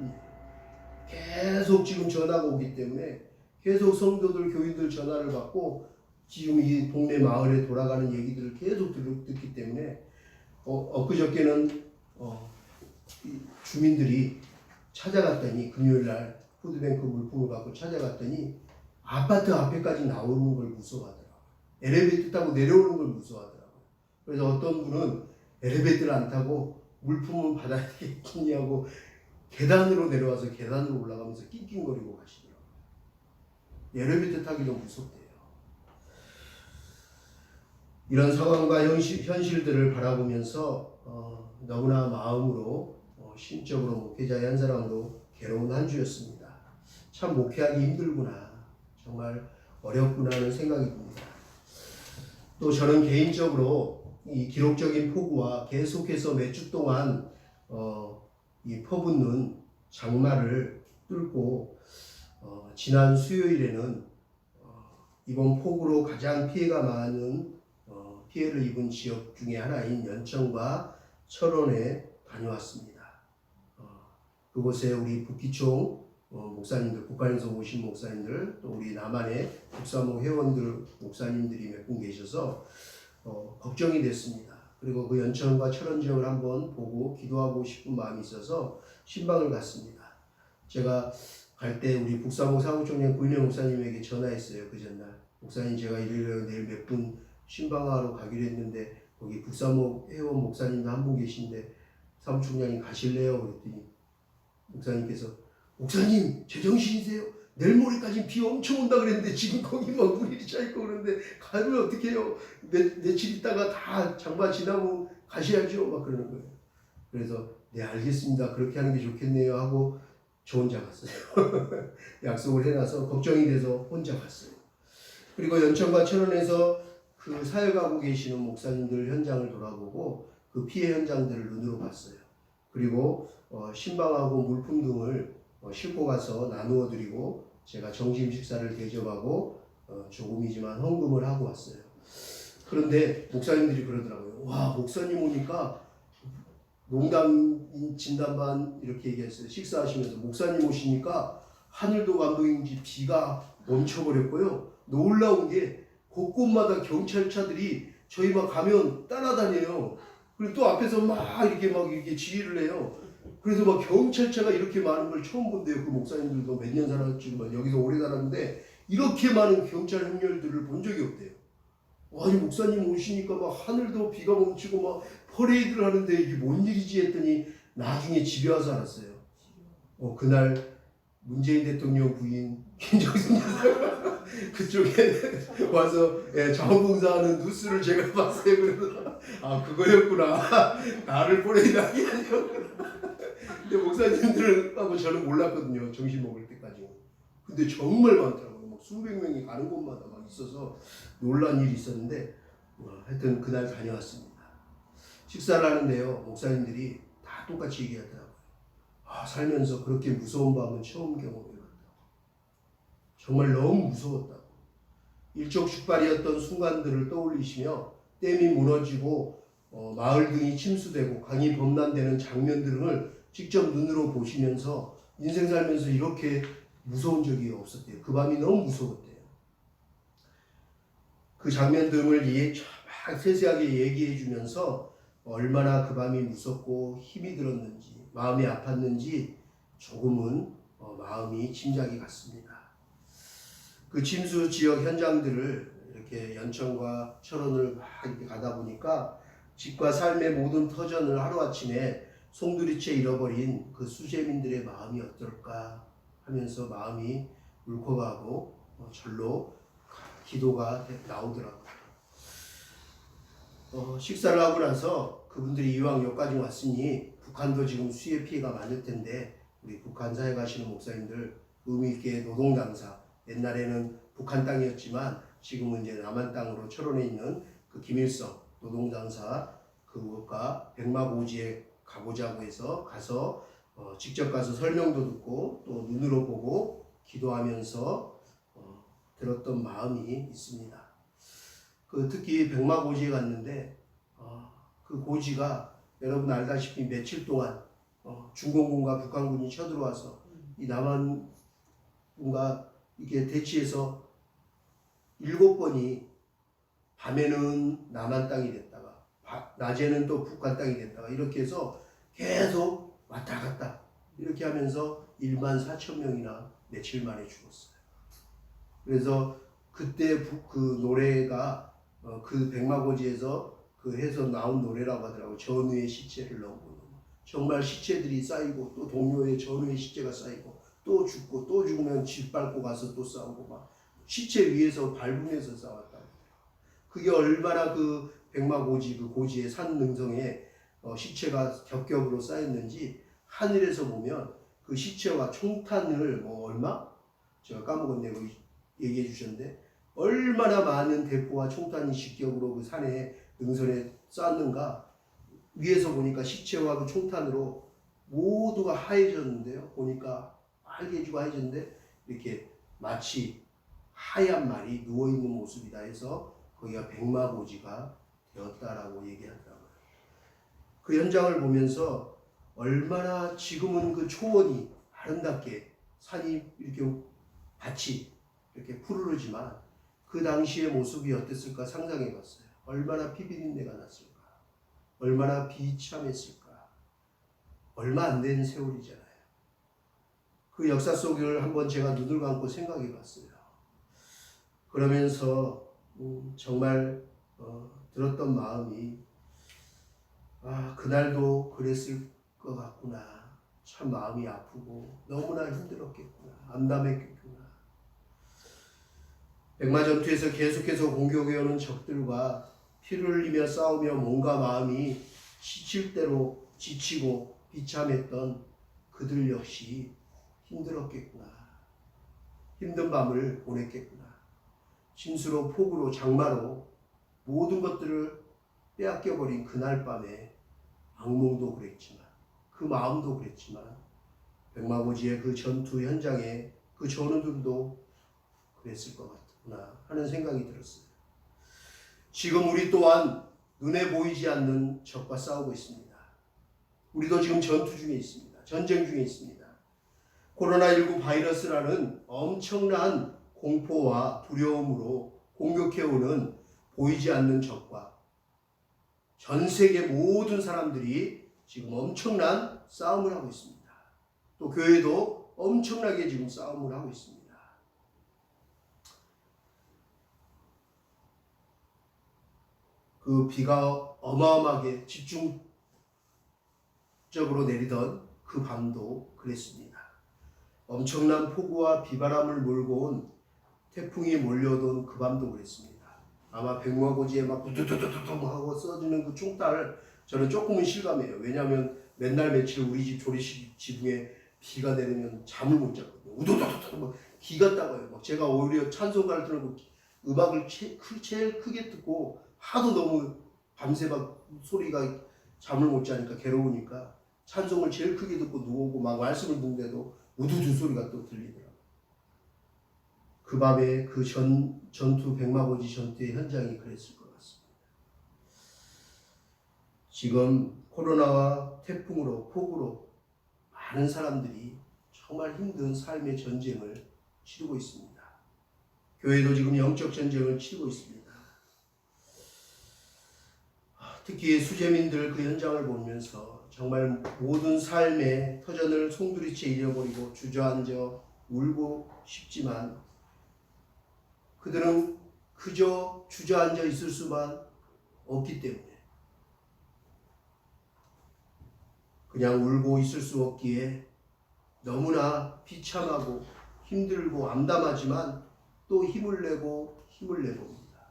계속 지금 전화가 오기 때문에 계속 성도들 교인들 전화를 받고 지금 이 동네 마을에 돌아가는 얘기들을 계속 듣기 때문에 엊그저께는 주민들이 찾아갔더니 금요일날 푸드뱅크 물품을 갖고 찾아갔더니 아파트 앞에까지 나오는 걸 무서워하더라고요. 엘리베이터 타고 내려오는 걸 무서워하더라고요. 그래서 어떤 분은 엘리베이터를 안 타고 물품은 받아야 되겠냐고 계단으로 내려와서 계단으로 올라가면서 낑낑거리고 가시더라고요. 엘리베이터 타기도 무섭대요. 이런 상황과 현실들을 바라보면서 너무나 마음으로 심적으로 목회자의 한 사람으로 괴로운 한 주였습니다. 참 목회하기 힘들구나, 정말 어렵구나 하는 생각이 듭니다. 또 저는 개인적으로 이 기록적인 폭우와 계속해서 몇 주 동안 이 퍼붓는 장마를 뚫고 지난 수요일에는 이번 폭우로 가장 피해가 많은 피해를 입은 지역 중에 하나인 연천과 철원에 다녀왔습니다. 그곳에 우리 북기총 목사님들, 북한에서 오신 목사님들, 또 우리 남한의 북사모 회원들 목사님들이 몇 분 계셔서 걱정이 됐습니다. 그리고 그 연천과 철원 지역을 한번 보고 기도하고 싶은 마음이 있어서 신방을 갔습니다. 제가 갈 때 우리 북사모 사무총장 구인영 목사님에게 전화했어요. 그 전날 목사님, 제가 일요일에 내일 몇 분 신방하러 가기로 했는데 거기 북사모 회원 목사님도 한 분 계신데 사무총장님 가실래요? 그랬더니 목사님께서, 목사님 제정신이세요? 내일 모레까지 비 엄청 온다 그랬는데 지금 거기 막 물이 차있고 그러는데 가면 어떻게 해요? 며칠 있다가 다 장마 지나고 가셔야죠. 막 그러는 거예요. 그래서 네, 알겠습니다, 그렇게 하는 게 좋겠네요 하고 저 혼자 갔어요. 약속을 해놔서 걱정이 돼서 혼자 갔어요. 그리고 연천과 철원에서 그 사역하고 계시는 목사님들 현장을 돌아보고 그 피해 현장들을 눈으로 봤어요. 그리고 신방하고 물품 등을 싣고 가서 나누어 드리고 제가 점심 식사를 대접하고 조금이지만 헌금을 하고 왔어요. 그런데 목사님들이 그러더라고요. 와, 목사님 오니까 농담 진담반 이렇게 얘기했어요. 식사하시면서 목사님 오시니까 하늘도 감동인지 비가 멈춰버렸고요. 놀라운 게 곳곳마다 경찰차들이 저희 막 가면 따라다녀요. 그리고 또 앞에서 막 이렇게 지휘를 해요. 그래서 막 경찰차가 이렇게 많은 걸 처음 본대요. 그 목사님들도 몇 년 살았지만 여기서 오래 살았는데 이렇게 많은 경찰 행렬들을 본 적이 없대요. 아니 목사님 오시니까 막 하늘도 비가 멈추고 막 퍼레이드를 하는데 이게 뭔 일이지 했더니 나중에 집에 와서 알았어요. 그날 문재인 대통령 부인 김정신 여사가 그쪽에 와서 자원봉사하는 뉴스를 제가 봤어요. 그래서 아, 그거였구나. 나를 퍼레이드하게 하려고. 근데 목사님들하고 저는 몰랐거든요. 점심 먹을 때까지. 근데 정말 많더라고요. 막 수백 명이 가는 곳마다 막 있어서 놀란 일이 있었는데 하여튼 그날 다녀왔습니다. 식사를 하는데요, 목사님들이 다 똑같이 얘기하더라고요. 살면서 그렇게 무서운 밤은 처음 경험해봤다고. 정말 너무 무서웠다고. 일촉즉발이었던 순간들을 떠올리시며 댐이 무너지고 마을 등이 침수되고 강이 범람되는 장면 등을 직접 눈으로 보시면서 인생 살면서 이렇게 무서운 적이 없었대요. 그 밤이 너무 무서웠대요. 그 장면 등을 막 세세하게 얘기해 주면서 얼마나 그 밤이 무섭고 힘이 들었는지 마음이 아팠는지 조금은 마음이 짐작이 갔습니다. 그 침수 지역 현장들을 이렇게 연천과 철원을 막 이렇게 가다 보니까 집과 삶의 모든 터전을 하루아침에 송두리째 잃어버린 그 수재민들의 마음이 어떨까 하면서 마음이 울컥하고 절로 기도가 나오더라고요. 식사를 하고 나서 그분들이 이왕 여기까지 왔으니 북한도 지금 수해 피해가 많을 텐데 우리 북한 사회 가시는 목사님들 의미 있게 노동당사, 옛날에는 북한 땅이었지만 지금은 이제 남한 땅으로 철원에 있는 그 김일성 노동당사 그것과 백마고지에 가보자고 해서 가서 직접 가서 설명도 듣고 또 눈으로 보고 기도하면서 들었던 마음이 있습니다. 특히 백마고지에 갔는데 그 고지가 여러분 알다시피 며칠 동안 중공군과 북한군이 쳐들어와서 이 남한군과 이게 대치해서 7번이 밤에는 남한 땅이 됐다가 낮에는 또 북한 땅이 됐다가 이렇게 해서 계속 왔다 갔다 이렇게 하면서 14,000명이나 며칠 만에 죽었어요. 그래서 그때 그 노래가 그 백마고지에서 그 해서 나온 노래라고 하더라고요. 전우의 시체를 넘보는. 정말 시체들이 쌓이고 또 동료의 전우의 시체가 쌓이고 또 죽고 또 죽으면 집 밟고 가서 또 싸우고 막 시체 위에서 밟으면서 싸웠다고. 그게 얼마나 그 백마고지 그 고지의 산 능성에 시체가 겹겹으로 쌓였는지 하늘에서 보면 그 시체와 총탄을 얼마? 제가 까먹었네요. 얘기해 주셨는데 얼마나 많은 대포와 총탄이 직격으로 그 산에 능선에 쌓았는가 위에서 보니까 시체와 그 총탄으로 모두가 하얘졌는데요. 보니까 빨개지고 하얘졌는데 이렇게 마치 하얀 말이 누워있는 모습이다 해서 거기가 백마고지가 되었다라고 얘기하더라고요. 그 현장을 보면서 얼마나 지금은 그 초원이 아름답게 산이 이렇게 밭이 이렇게 푸르르지만 그 당시의 모습이 어땠을까 상상해 봤어요. 얼마나 피비린내가 났을까. 얼마나 비참했을까. 얼마 안 된 세월이잖아요. 그 역사 속을 한번 제가 눈을 감고 생각해 봤어요. 그러면서 정말 들었던 마음이 그날도 그랬을 것 같구나. 참 마음이 아프고 너무나 힘들었겠구나. 암담했겠구나. 백마전투에서 계속해서 공격해오는 적들과 피를 흘리며 싸우며 몸과 마음이 지칠 대로 지치고 비참했던 그들 역시 힘들었겠구나. 힘든 밤을 보냈겠구나. 심수로 폭우로 장마로 모든 것들을 빼앗겨버린 그날 밤에 악몽도 그랬지만 그 마음도 그랬지만 백마고지의 그 전투 현장에 그 전우들도 그랬을 것 같구나 하는 생각이 들었어요. 지금 우리 또한 눈에 보이지 않는 적과 싸우고 있습니다. 우리도 지금 전투 중에 있습니다. 전쟁 중에 있습니다. 코로나19 바이러스라는 엄청난 공포와 두려움으로 공격해오는 보이지 않는 적과 전 세계 모든 사람들이 지금 엄청난 싸움을 하고 있습니다. 또 교회도 엄청나게 지금 싸움을 하고 있습니다. 그 비가 어마어마하게 집중적으로 내리던 그 밤도 그랬습니다. 엄청난 폭우와 비바람을 몰고 온 태풍이 몰려오던 그 밤도 그랬습니다. 아마 백마고지에 막 두두두두두 하고 써지는 그 총탄을 저는 조금은 실감해요. 왜냐하면 맨날 며칠 우리 집 조리실 지붕에 비가 내리면 잠을 못 잤거든요. 우두두두두 막 기가 따가요. 막 제가 오히려 찬송가를 들고 음악을 제일 크게 듣고 하도 너무 밤새 막 소리가 잠을 못 자니까 괴로우니까 찬송을 제일 크게 듣고 누우고 막 말씀을 듣는데도 우두두 소리가 또 들리더라고요. 그 밤에 그 전투 백마고지 전투의 현장이 그랬을 것 같습니다. 지금 코로나와 태풍으로 폭우로 많은 사람들이 정말 힘든 삶의 전쟁을 치르고 있습니다. 교회도 지금 영적 전쟁을 치르고 있습니다. 특히 수재민들 그 현장을 보면서 정말 모든 삶의 터전을 송두리째 잃어버리고 주저앉아 울고 싶지만 그들은 그저 주저앉아 있을 수만 없기 때문에 그냥 울고 있을 수 없기에 너무나 비참하고 힘들고 암담하지만 또 힘을 내고 옵니다.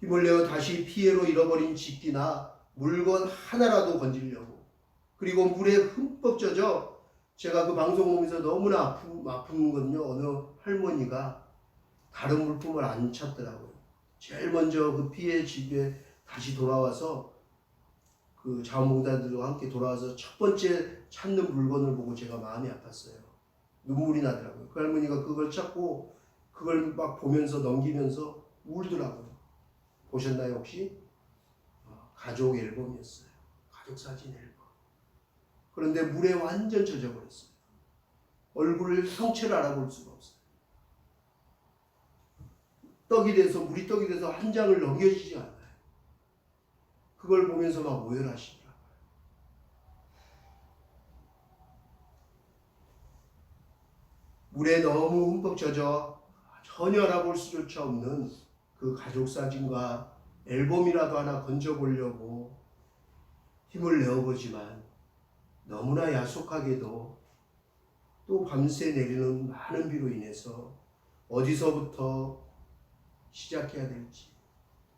힘을 내어 다시 피해로 잃어버린 집기나 물건 하나라도 건지려고, 그리고 물에 흠뻑 젖어, 제가 그 방송 보면서 너무나 아픈 건요, 어느 할머니가 다른 물품을 안 찾더라고요. 제일 먼저 그 피해 집에 다시 돌아와서 그 자원봉사들과 함께 돌아와서 첫 번째 찾는 물건을 보고 제가 마음이 아팠어요. 눈물이 나더라고요. 그 할머니가 그걸 찾고 그걸 막 보면서 넘기면서 울더라고요. 보셨나요 혹시? 가족 앨범이었어요. 가족 사진 앨범. 그런데 물에 완전 젖어버렸어요. 얼굴을 형체를 알아볼 수가 없어요. 물이 떡이 돼서 한 장을 넘겨지지 않아요. 그걸 보면서 막 오열하시더라고요. 물에 너무 흠뻑 젖어 전혀 알아볼 수조차 없는 그 가족 사진과 앨범이라도 하나 건져보려고 힘을 내어보지만 너무나 야속하게도 또 밤새 내리는 많은 비로 인해서 어디서부터 시작해야 될지,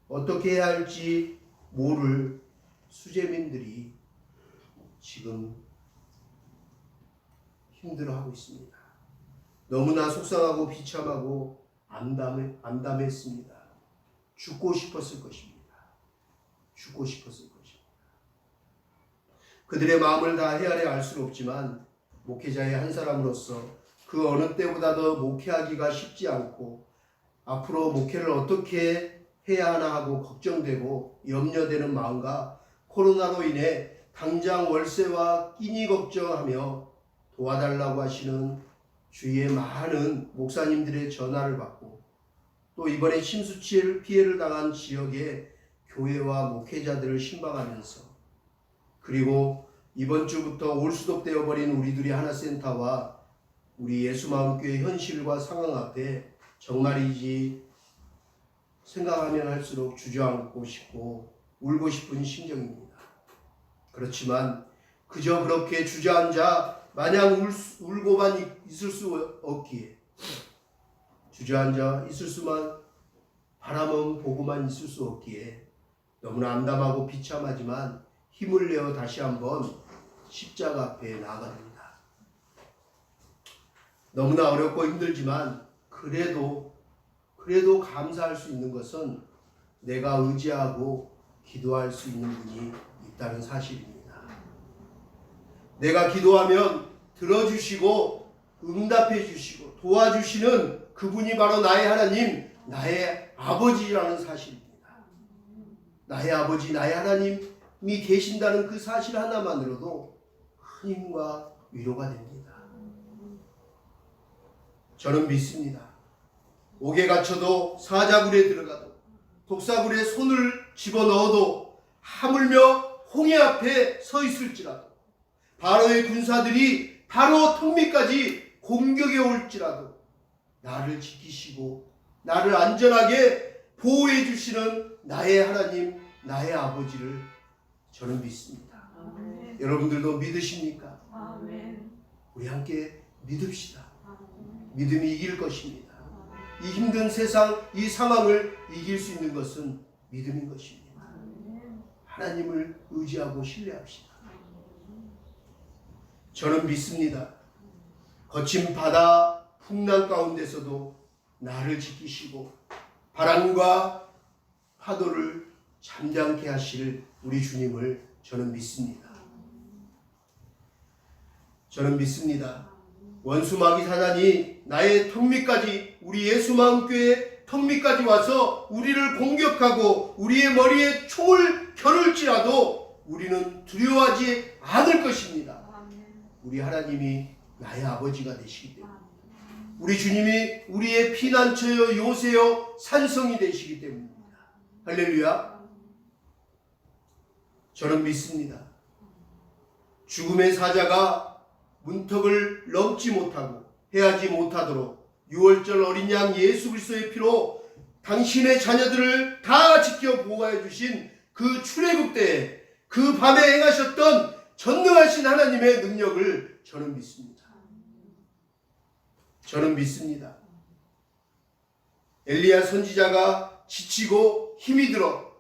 어떻게 해야 할지 모를 수재민들이 지금 힘들어하고 있습니다. 너무나 속상하고 비참하고 암담했습니다. 죽고 싶었을 것입니다. 죽고 싶었을 것입니다. 그들의 마음을 다 헤아려 알 수는 없지만 목회자의 한 사람으로서 그 어느 때보다 더 목회하기가 쉽지 않고 앞으로 목회를 어떻게 해야 하나 하고 걱정되고 염려되는 마음과 코로나로 인해 당장 월세와 끼니 걱정하며 도와달라고 하시는 주위의 많은 목사님들의 전화를 받고, 또 이번에 침수 피해를 당한 지역의 교회와 목회자들을 신방하면서, 그리고 이번 주부터 올수독되어 버린 우리들이 하나센터와 우리 예수마음교회 현실과 상황 앞에 정말이지 생각하면 할수록 주저앉고 싶고 울고 싶은 심정입니다. 그렇지만 그저 그렇게 주저앉아 마냥 울고만 있을 수 없기에, 주저앉아 있을 수만, 바라만 보고만 있을 수 없기에 너무나 암담하고 비참하지만 힘을 내어 다시 한번 십자가 앞에 나아가 됩니다. 너무나 어렵고 힘들지만 그래도 감사할 수 있는 것은 내가 의지하고 기도할 수 있는 분이 있다는 사실입니다. 내가 기도하면 들어주시고 응답해 주시고 도와주시는 그분이 바로 나의 하나님, 나의 아버지라는 사실입니다. 나의 아버지, 나의 하나님이 계신다는 그 사실 하나만으로도 큰 힘과 위로가 됩니다. 저는 믿습니다. 옥에 갇혀도 사자굴에 들어가도 독사굴에 손을 집어넣어도 하물며 홍해 앞에 서 있을지라도 바로의 군사들이 바로 턱 밑까지 공격해 올지라도 나를 지키시고 나를 안전하게 보호해 주시는 나의 하나님, 나의 아버지를 저는 믿습니다. 아멘. 여러분들도 믿으십니까? 아멘. 우리 함께 믿읍시다. 아멘. 믿음이 이길 것입니다. 이 힘든 세상, 이 상황을 이길 수 있는 것은 믿음인 것입니다. 하나님을 의지하고 신뢰합시다. 저는 믿습니다. 거친 바다 풍랑 가운데서도 나를 지키시고 바람과 파도를 잠잠케 하실 우리 주님을 저는 믿습니다. 저는 믿습니다. 원수 마귀 사단이 나의 턱 밑까지, 우리 예수마음교회 턱 밑까지 와서 우리를 공격하고 우리의 머리에 총을 겨눌지라도 우리는 두려워하지 않을 것입니다. 우리 하나님이 나의 아버지가 되시기 때문에, 우리 주님이 우리의 피난처여 요새여 산성이 되시기 때문입니다. 할렐루야. 저는 믿습니다. 죽음의 사자가 문턱을 넘지 못하고 해하지 못하도록 6월절 어린 양 예수 그리스도의 피로 당신의 자녀들을 다 지켜 보호해 주신 그 출애굽 때에 그 밤에 행하셨던 전능하신 하나님의 능력을 저는 믿습니다. 저는 믿습니다. 엘리야 선지자가 지치고 힘이 들어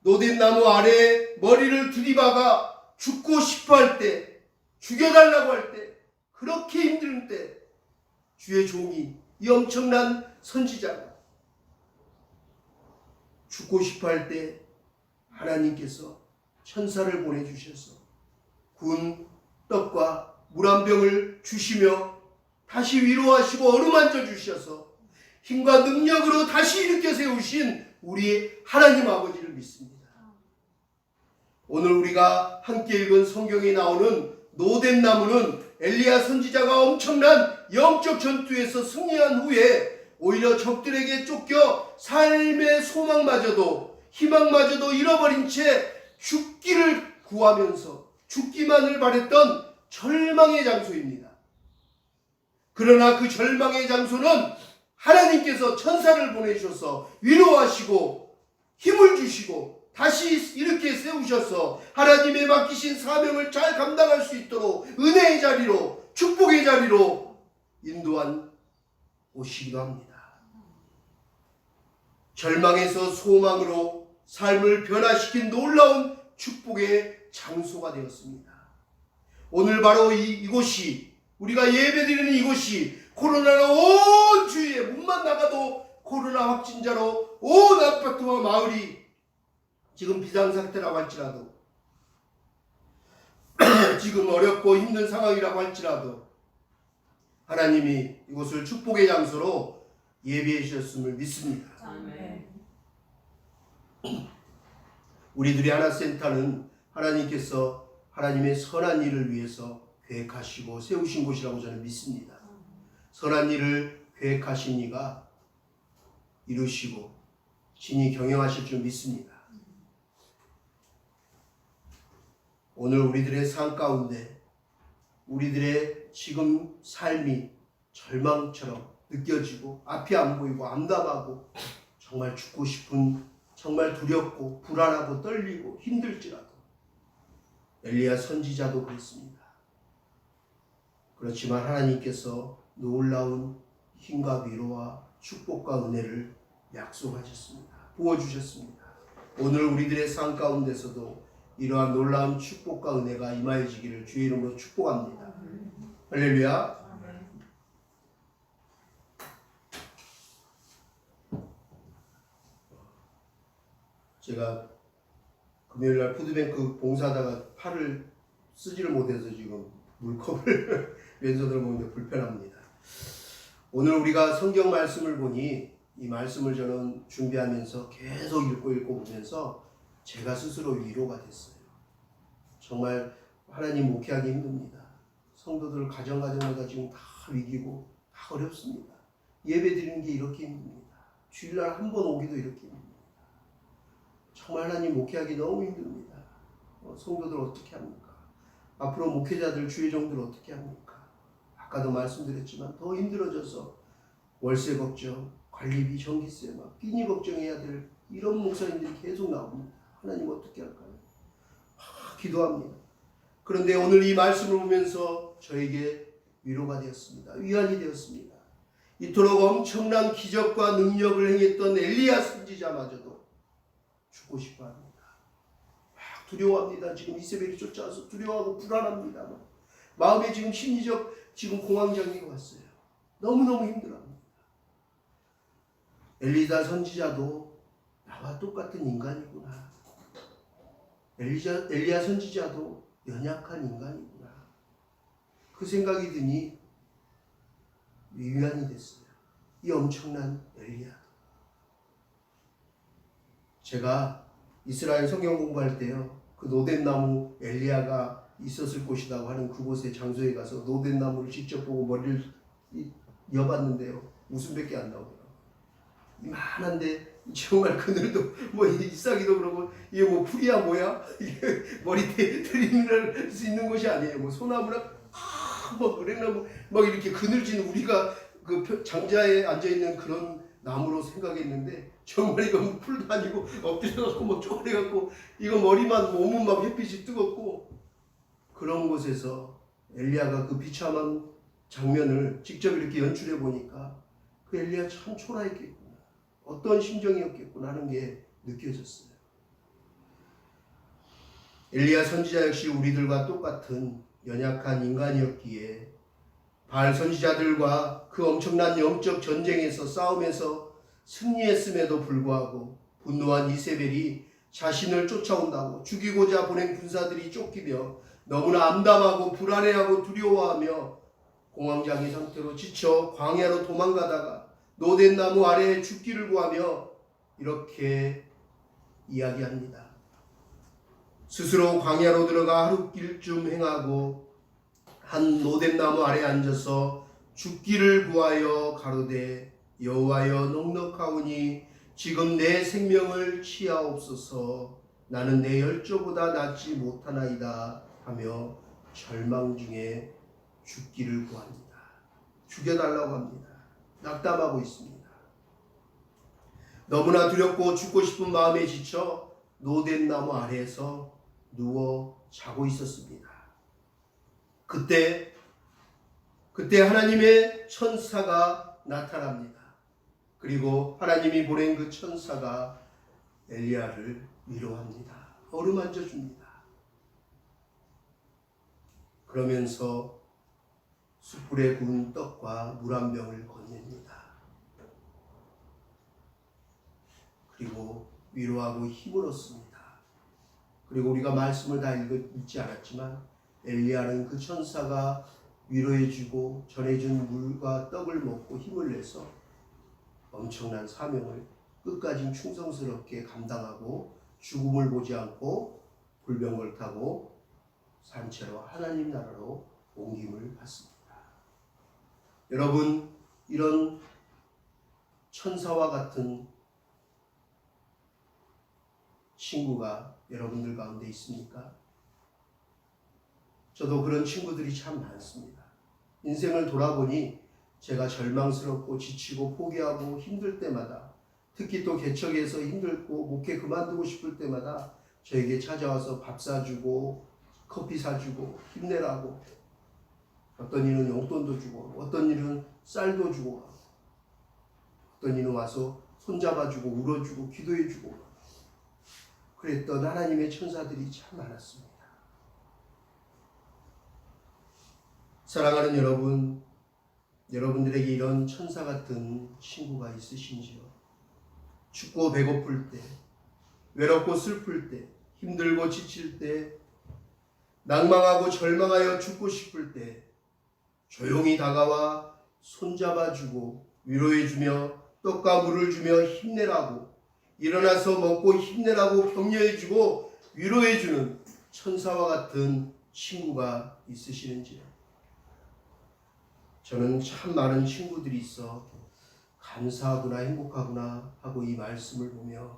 노댓나무 아래에 머리를 들이박아 죽고 싶어 할 때, 죽여달라고 할 때, 그렇게 힘든 때 주의 종이, 이 엄청난 선지자가 죽고 싶어 할 때 하나님께서 천사를 보내주셔서 군 떡과 물 한 병을 주시며 다시 위로하시고 어루만져 주셔서 힘과 능력으로 다시 일으켜 세우신 우리 하나님 아버지를 믿습니다. 오늘 우리가 함께 읽은 성경에 나오는 노댓나무는 엘리야 선지자가 엄청난 영적 전투에서 승리한 후에 오히려 적들에게 쫓겨 삶의 소망마저도 희망마저도 잃어버린 채 죽기를 구하면서 죽기만을 바랬던 절망의 장소입니다. 그러나 그 절망의 장소는 하나님께서 천사를 보내셔서 위로하시고 힘을 주시고 다시 이렇게 세우셔서 하나님의 맡기신 사명을 잘 감당할 수 있도록 은혜의 자리로, 축복의 자리로 인도한 곳이기도 합니다. 절망에서 소망으로 삶을 변화시킨 놀라운 축복의 장소가 되었습니다. 오늘 바로 이곳이, 우리가 예배드리는 이곳이 코로나로 온 주위에 문만 나가도 코로나 확진자로 온 아파트와 마을이 지금 비상상태라고 할지라도 지금 어렵고 힘든 상황이라고 할지라도 하나님이 이곳을 축복의 장소로 예비해 주셨음을 믿습니다. 아멘. 우리들이 하나센터는 하나님께서 하나님의 선한 일을 위해서 계획하시고 세우신 곳이라고 저는 믿습니다. 선한 일을 계획하신 이가 이루시고 진히 경영하실 줄 믿습니다. 오늘 우리들의 삶 가운데 우리들의 지금 삶이 절망처럼 느껴지고 앞이 안 보이고 암담하고 정말 죽고 싶은, 정말 두렵고 불안하고 떨리고 힘들지라도 엘리야 선지자도 그랬습니다. 그렇지만 하나님께서 놀라운 힘과 위로와 축복과 은혜를 약속하셨습니다. 부어주셨습니다. 오늘 우리들의 삶 가운데서도 이러한 놀라운 축복과 은혜가 임하여지기를 주의 이름으로 축복합니다. 할렐루야. 제가 금요일날 푸드뱅크 봉사하다가 팔을 쓰지를 못해서 지금 물컵을 왼손으로 먹는데 불편합니다. 오늘 우리가 성경 말씀을 보니 이 말씀을 저는 준비하면서 계속 읽고 보면서 제가 스스로 위로가 됐어요. 정말 하나님 목회하기 힘듭니다. 성도들 가정마다 지금 다 위기고 다 어렵습니다. 예배 드리는 게 이렇게 힘듭니다. 주일날 한 번 오기도 이렇게 힘듭니다. 정말 하나님 목회하기 너무 힘듭니다. 성도들 어떻게 합니까? 앞으로 목회자들, 주의종들 어떻게 합니까? 아까도 말씀드렸지만 더 힘들어져서 월세 걱정, 관리비, 전기세 막 끼니 걱정해야 될 이런 목사님들이 계속 나옵니다. 하나님 어떻게 할까요? 기도합니다. 그런데 오늘 이 말씀을 보면서 저에게 위로가 되었습니다. 위안이 되었습니다. 이토록 엄청난 기적과 능력을 행했던 엘리야 선지자마저도 죽고 싶어 합니다. 막 두려워합니다. 지금 이세벨이 쫓아와서 두려워하고 불안합니다. 마음에 지금 심리적 지금 공황장애가 왔어요. 너무너무 힘들어합니다. 엘리야 선지자도 나와 똑같은 인간이구나. 엘리야 선지자도 연약한 인간이구나. 그 생각이 드니 위안이 됐어요. 이 엄청난 엘리야. 제가 이스라엘 성경 공부할 때요, 그 노댓나무 엘리야가 있었을 곳이라고 하는 그곳의 장소에 가서 노댓나무를 직접 보고 머리를 이어봤는데요, 웃음밖에 안 나오더라고요. 이만한데 정말 그늘도 뭐 잎사귀도 그러고 이게 뭐 풀이야 뭐야? 이게 머리에 들이밀 수 있는 곳이 아니에요. 뭐 소나무나 뭐 은행나무 막 이렇게 그늘진 우리가 그 장자에 앉아 있는 그런 나무로 생각했는데 정말 이건 풀도 아니고 엎드려갖고 뭐 쪼그려갖고 이거 머리만 몸은 막 햇빛이 뜨겁고 그런 곳에서 엘리야가 그 비참한 장면을 직접 이렇게 연출해 보니까 그 엘리야 참 초라했겠구나. 어떤 심정이었겠구나 하는 게 느껴졌어요. 엘리야 선지자 역시 우리들과 똑같은 연약한 인간이었기에 바알 선지자들과 그 엄청난 영적 전쟁에서 싸움에서 승리했음에도 불구하고 분노한 이세벨이 자신을 쫓아온다고 죽이고자 보낸 군사들이 쫓기며 너무나 암담하고 불안해하고 두려워하며 공황장애 상태로 지쳐 광야로 도망가다가 노된 나무 아래에 죽기를 구하며 이렇게 이야기합니다. 스스로 광야로 들어가 하루길쯤 행하고 한 노된 나무 아래에 앉아서 죽기를 구하여 가로되 여호와여 넉넉하오니 지금 내 생명을 취하옵소서. 나는 내 열조보다 낫지 못하나이다 하며 절망 중에 죽기를 구합니다. 죽여달라고 합니다. 낙담하고 있습니다. 너무나 두렵고 죽고 싶은 마음에 지쳐 노된 나무 아래에서 누워 자고 있었습니다. 그때 하나님의 천사가 나타납니다. 그리고 하나님이 보낸 그 천사가 엘리야를 위로합니다. 어루만져 줍니다. 그러면서 숯불에 구운 떡과 물 한 병을 건넵니다. 그리고 위로하고 힘을 얻습니다. 그리고 우리가 말씀을 다 읽지 않았지만 엘리야는 그 천사가 위로해주고 전해준 물과 떡을 먹고 힘을 내서 엄청난 사명을 끝까지 충성스럽게 감당하고 죽음을 보지 않고 불병걸 타고 산채로 하나님 나라로 옮김을 받습니다. 여러분, 이런 천사와 같은 친구가 여러분들 가운데 있습니까? 저도 그런 친구들이 참 많습니다. 인생을 돌아보니 제가 절망스럽고 지치고 포기하고 힘들 때마다, 특히 또 개척에서 힘들고 목회 그만두고 싶을 때마다 저에게 찾아와서 밥 사주고 커피 사주고 힘내라고, 어떤 일은 용돈도 주고 어떤 일은 쌀도 주고 어떤 일은 와서 손잡아주고 울어주고 기도해주고 그랬던 하나님의 천사들이 참 많았습니다. 사랑하는 여러분, 여러분들에게 이런 천사 같은 친구가 있으신지요? 춥고 배고플 때, 외롭고 슬플 때, 힘들고 지칠 때, 낭망하고 절망하여 죽고 싶을 때 조용히 다가와 손잡아주고 위로해주며 떡과 물을 주며 힘내라고, 일어나서 먹고 힘내라고 격려해주고 위로해주는 천사와 같은 친구가 있으시는지요? 저는 참 많은 친구들이 있어 감사하구나 행복하구나 하고 이 말씀을 보며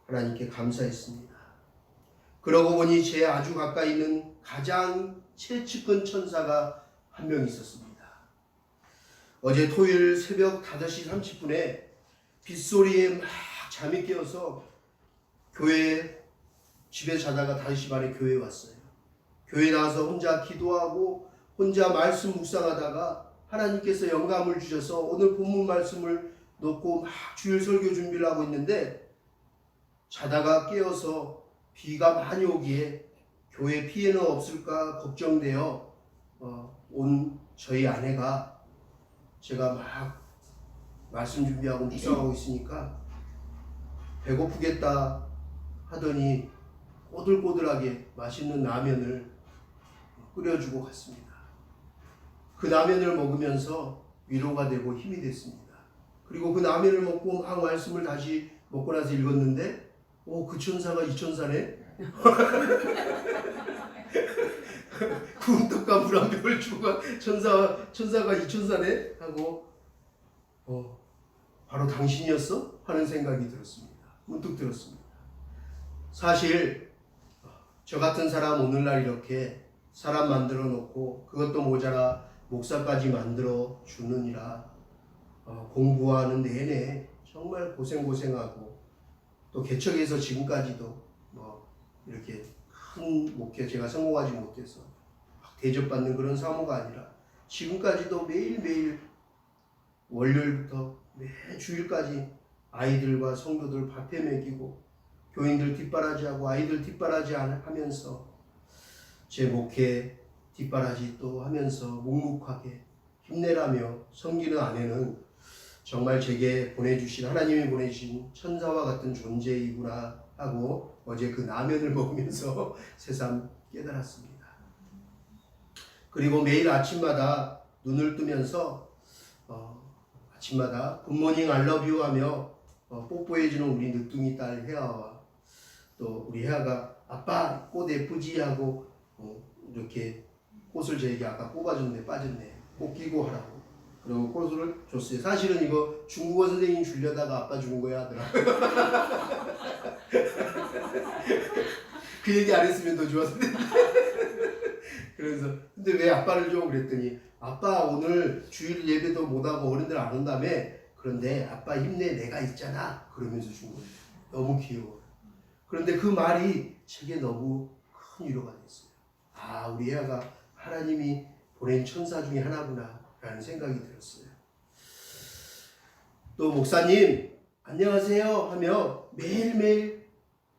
하나님께 감사했습니다. 그러고 보니 제 아주 가까이 있는 가장 최측근 천사가 한 명 있었습니다. 어제 토요일 새벽 5시 30분에 빗소리에 막 잠이 깨어서 집에 자다가 5시 반에 교회에 왔어요. 교회 나와서 혼자 기도하고 혼자 말씀 묵상하다가 하나님께서 영감을 주셔서 오늘 본문 말씀을 놓고 막 주일 설교 준비를 하고 있는데 자다가 깨어서 비가 많이 오기에 교회 피해는 없을까 걱정되어 온 저희 아내가 제가 막 말씀 준비하고 묵상하고 있으니까 배고프겠다 하더니 꼬들꼬들하게 맛있는 라면을 끓여주고 갔습니다. 그 라면을 먹으면서 위로가 되고 힘이 됐습니다. 그리고 그 라면을 먹고 막 말씀을 다시 먹고 나서 읽었는데 그 천사가 이 천사네? 구운 떡과 물 한 병을 주고 천사가 이 천사네? 하고 바로 당신이었어? 하는 생각이 들었습니다. 문득 들었습니다. 사실 저 같은 사람 오늘날 이렇게 사람 만들어 놓고 그것도 모자라 목사까지 만들어 주느니라 공부하는 내내 정말 고생하고 또 개척에서 지금까지도 이렇게 큰 목회 제가 성공하지 못해서 대접받는 그런 사모가 아니라 지금까지도 매일매일 월요일부터 매 주일까지 아이들과 성도들 밥해 먹이고 교인들 뒷바라지하고 아이들 뒷바라지 하면서 제 목회 뒷바라지 또 하면서 묵묵하게 힘내라며 섬기는 아내는 정말 제게 보내주신 하나님이 보내주신 천사와 같은 존재이구나 하고 어제 그 라면을 먹으면서 새삼 깨달았습니다. 그리고 매일 아침마다 눈을 뜨면서 아침마다 굿모닝 알러뷰 하며 뽀뽀해주는 우리 늦둥이 딸 혜아와 또 우리 혜아가 아빠 꽃 예쁘지 하고 이렇게 꽃을 저에게 아까 뽑아줬는데 빠졌네. 꽃 끼고 하라고. 그리고 꽃을 줬어요. 사실은 이거 중국어 선생님 주려다가 아빠 준 거야 하더라. 그 얘기 안 했으면 더 좋았을 텐데. 그래서 근데 왜 아빠를 줘? 그랬더니 아빠 오늘 주일 예배도 못하고 어른들 안 온다며. 그런데 아빠 힘내 내가 있잖아. 그러면서 준 거예요. 너무 귀여워. 그런데 그 말이 제게 너무 큰 위로가 됐어요. 아, 우리 애가 하나님이 보낸 천사 중에 하나구나 라는 생각이 들었어요. 또 목사님 안녕하세요 하며 매일매일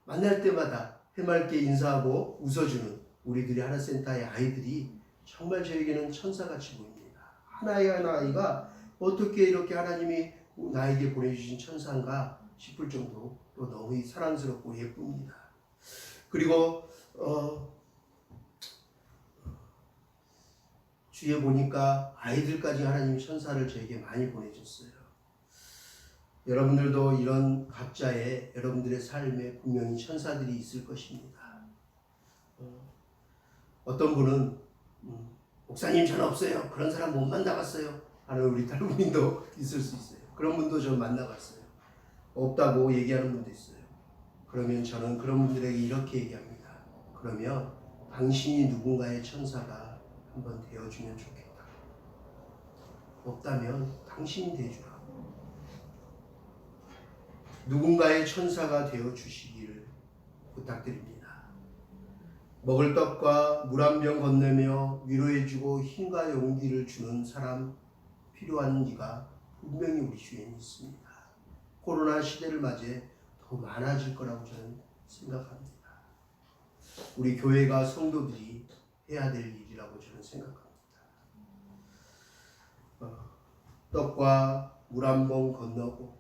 만날 때마다 해맑게 인사하고 웃어주는 우리들이 하나센터의 아이들이 정말 저에게는 천사같이 보입니다. 하나하나가 어떻게 이렇게 하나님이 나에게 보내주신 천사인가 싶을 정도로 또 너무 사랑스럽고 예쁩니다. 그리고 주위에 보니까 아이들까지 하나님 천사를 저에게 많이 보내줬어요. 여러분들도 이런 각자의 여러분들의 삶에 분명히 천사들이 있을 것입니다. 어떤 분은 목사님 저는 없어요. 그런 사람 못 만나봤어요. 하는 우리 탈북민도 있을 수 있어요. 그런 분도 저 만나봤어요. 없다고 얘기하는 분도 있어요. 그러면 저는 그런 분들에게 이렇게 얘기합니다. 그러면 당신이 누군가의 천사가 한번 되어주면 좋겠다. 없다면 당신이 되어주라. 누군가의 천사가 되어주시기를 부탁드립니다. 먹을 떡과 물 한 병 건네며 위로해주고 힘과 용기를 주는 사람 필요한 이가 분명히 우리 주위에 있습니다. 코로나 시대를 맞이해 더 많아질 거라고 저는 생각합니다. 우리 교회가 성도들이 해야 될 일이라고 저는 생각합니다. 떡과 물 한 번 건너고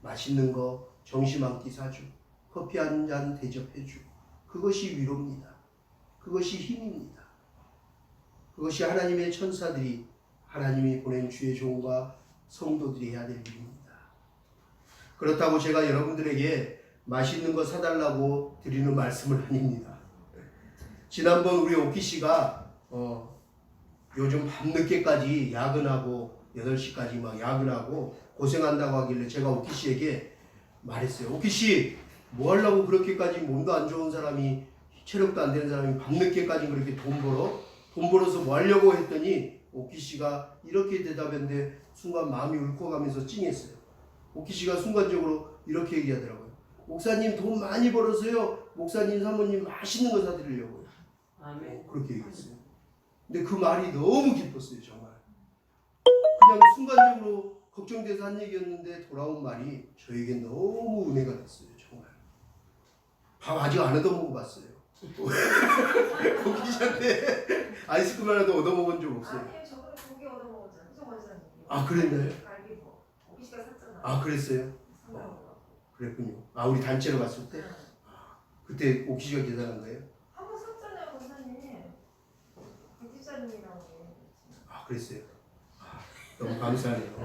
맛있는 거 점심 한 끼 사주고 커피 한 잔 대접해주고 그것이 위로입니다. 그것이 힘입니다. 그것이 하나님의 천사들이 하나님이 보낸 주의 종과 성도들이 해야 될 일입니다. 그렇다고 제가 여러분들에게 맛있는 거 사달라고 드리는 말씀은 아닙니다. 지난번 우리 오키 씨가 요즘 밤늦게까지 야근하고 8시까지 막 야근하고 고생한다고 하길래 제가 오키 씨에게 말했어요. 오키 씨, 뭐 하려고 그렇게까지 몸도 안 좋은 사람이 체력도 안 되는 사람이 밤늦게까지 그렇게 돈 벌어서 뭐 하려고 했더니 오키 씨가 이렇게 대답했는데 순간 마음이 울컥하면서 찡했어요. 오키 씨가 순간적으로 이렇게 얘기하더라고요. 목사님 돈 많이 벌어서요. 목사님 사모님 맛있는 거 사드리려고요. 아멘. 그렇게 얘기했어요. 근데 그 말이 너무 기뻤어요. 정말. 그냥 순간적으로 걱정돼서 한 얘기였는데 돌아온 말이 저에게 너무 은혜가 됐어요. 정말. 밥 아직 안 얻어먹어봤어요. 오키 씨한테 아이스크림 하나도 얻어먹은 적 없어요. 아니요, 저번에 고기 얻어먹었잖아요. 이정원사님. 아, 그랬나요? 갈비고 오키 씨가 샀잖아요. 아, 그랬어요? 그랬군요. 아, 우리 단체로 갔을 때? 그때 오키 씨가 계산한 거예요? 한번 샀잖아요, 권사님. 그 집사님이랑. 아, 그랬어요? 아, 너무 감사하네요.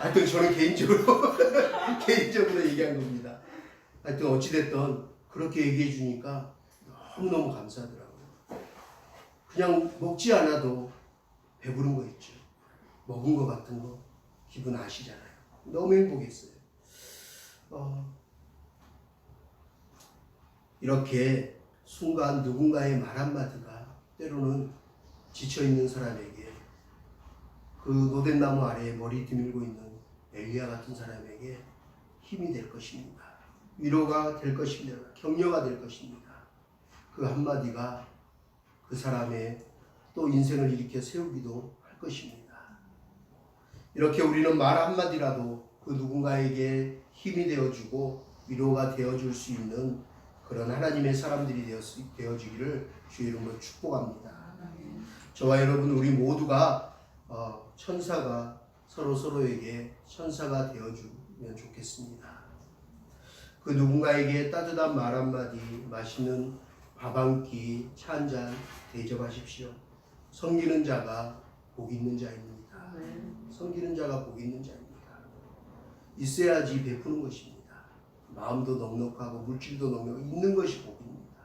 하여튼 저는 개인적으로 얘기한 겁니다. 하여튼 어찌됐든 그렇게 얘기해 주니까 너무너무 감사하더라고요. 그냥 먹지 않아도 배부른 거 있죠. 먹은 거 같은 거 기분 아시잖아요. 너무 행복했어요. 이렇게 순간 누군가의 말 한마디가 때로는 지쳐있는 사람에게 그 노덴나무 아래에 머리 뒤밀고 있는 엘리야 같은 사람에게 힘이 될 것입니다. 위로가 될 것입니다. 격려가 될 것입니다. 그 한마디가 그 사람의 또 인생을 일으켜 세우기도 할 것입니다. 이렇게 우리는 말 한마디라도 그 누군가에게 힘이 되어주고 위로가 되어줄 수 있는 그런 하나님의 사람들이 되어주기를 주의 이름으로 축복합니다. 저와 여러분 우리 모두가 천사가 서로에게 천사가 되어주면 좋겠습니다. 그 누군가에게 따뜻한 말 한마디, 맛있는 밥 한 끼, 차 한 잔 대접하십시오. 섬기는 자가 복 있는 자입니다. 섬기는 자가 복 있는 자입니다. 있어야지 베푸는 것입니다. 마음도 넉넉하고 물질도 넉넉하고 있는 것이 복입니다.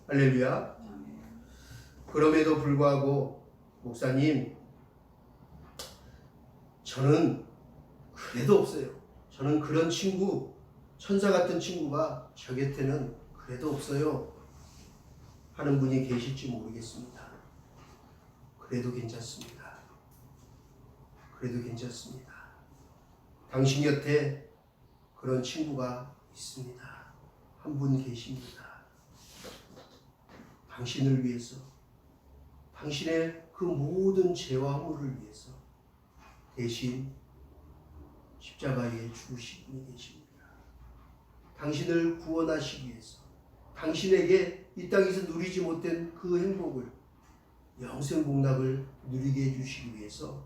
할렐루야. 그럼에도 불구하고 목사님, 저는 그래도 없어요. 저는 그런 친구, 천사 같은 친구가 저 곁에는 그래도 없어요 하는 분이 계실지 모르겠습니다. 그래도 괜찮습니다. 그래도 괜찮습니다. 당신 곁에 그런 친구가 있습니다. 한 분 계십니다. 당신을 위해서, 당신의 그 모든 죄와 허물을 위해서 대신 십자가에 죽으신 분이 계십니다. 당신을 구원하시기 위해서, 당신에게 이 땅에서 누리지 못한 그 행복을, 영생 복락을 누리게 해주시기 위해서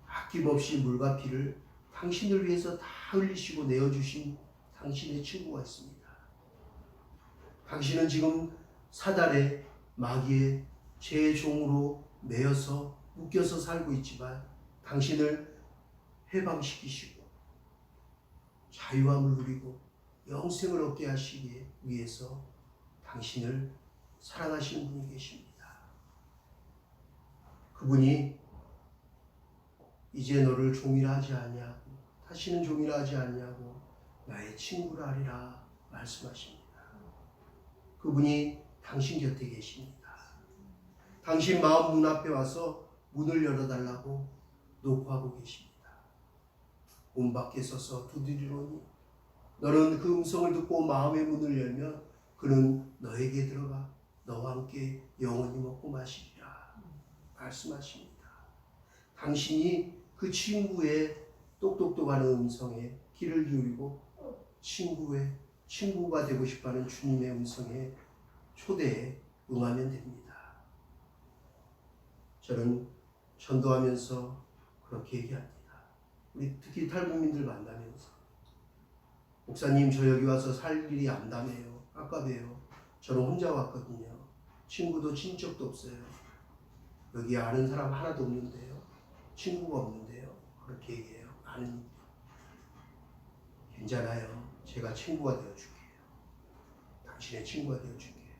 아낌없이 물과 피를 당신을 위해서 다 흘리시고 내어주신 당신의 친구가 있습니다. 당신은 지금 사단의 마귀의 죄의 종으로 매여서 묶여서 살고 있지만 당신을 해방시키시고 자유함을 누리고 영생을 얻게 하시기 위해서 당신을 사랑하시는 분이 계십니다. 그분이 이제 너를 종이라 하지 아니하고 다시는 종이라 하지 아니하고 나의 친구라 하리라 말씀하십니다. 그분이 당신 곁에 계십니다. 당신 마음 문 앞에 와서 문을 열어달라고 노크하고 계십니다. 문 밖에 서서 두드리노니 너는 그 음성을 듣고 마음의 문을 열면 그는 너에게 들어가 너와 함께 영원히 먹고 마시리라 말씀하십니다. 당신이 그 친구의 똑똑똑한 음성에 귀를 기울이고 친구가 되고 싶어하는 주님의 음성에 초대에 응하면 됩니다. 저는 전도하면서 그렇게 얘기합니다. 우리 특히 탈북민들 만나면서 목사님 저 여기 와서 살 일이 암담해요. 깝깝해요. 저는 혼자 왔거든요. 친구도 친척도 없어요. 여기 아는 사람 하나도 없는데요. 친구가 없는데요. 그렇게 얘기해요. 아는 괜찮아요. 제가 친구가 되어줄게요. 당신의 친구가 되어줄게요.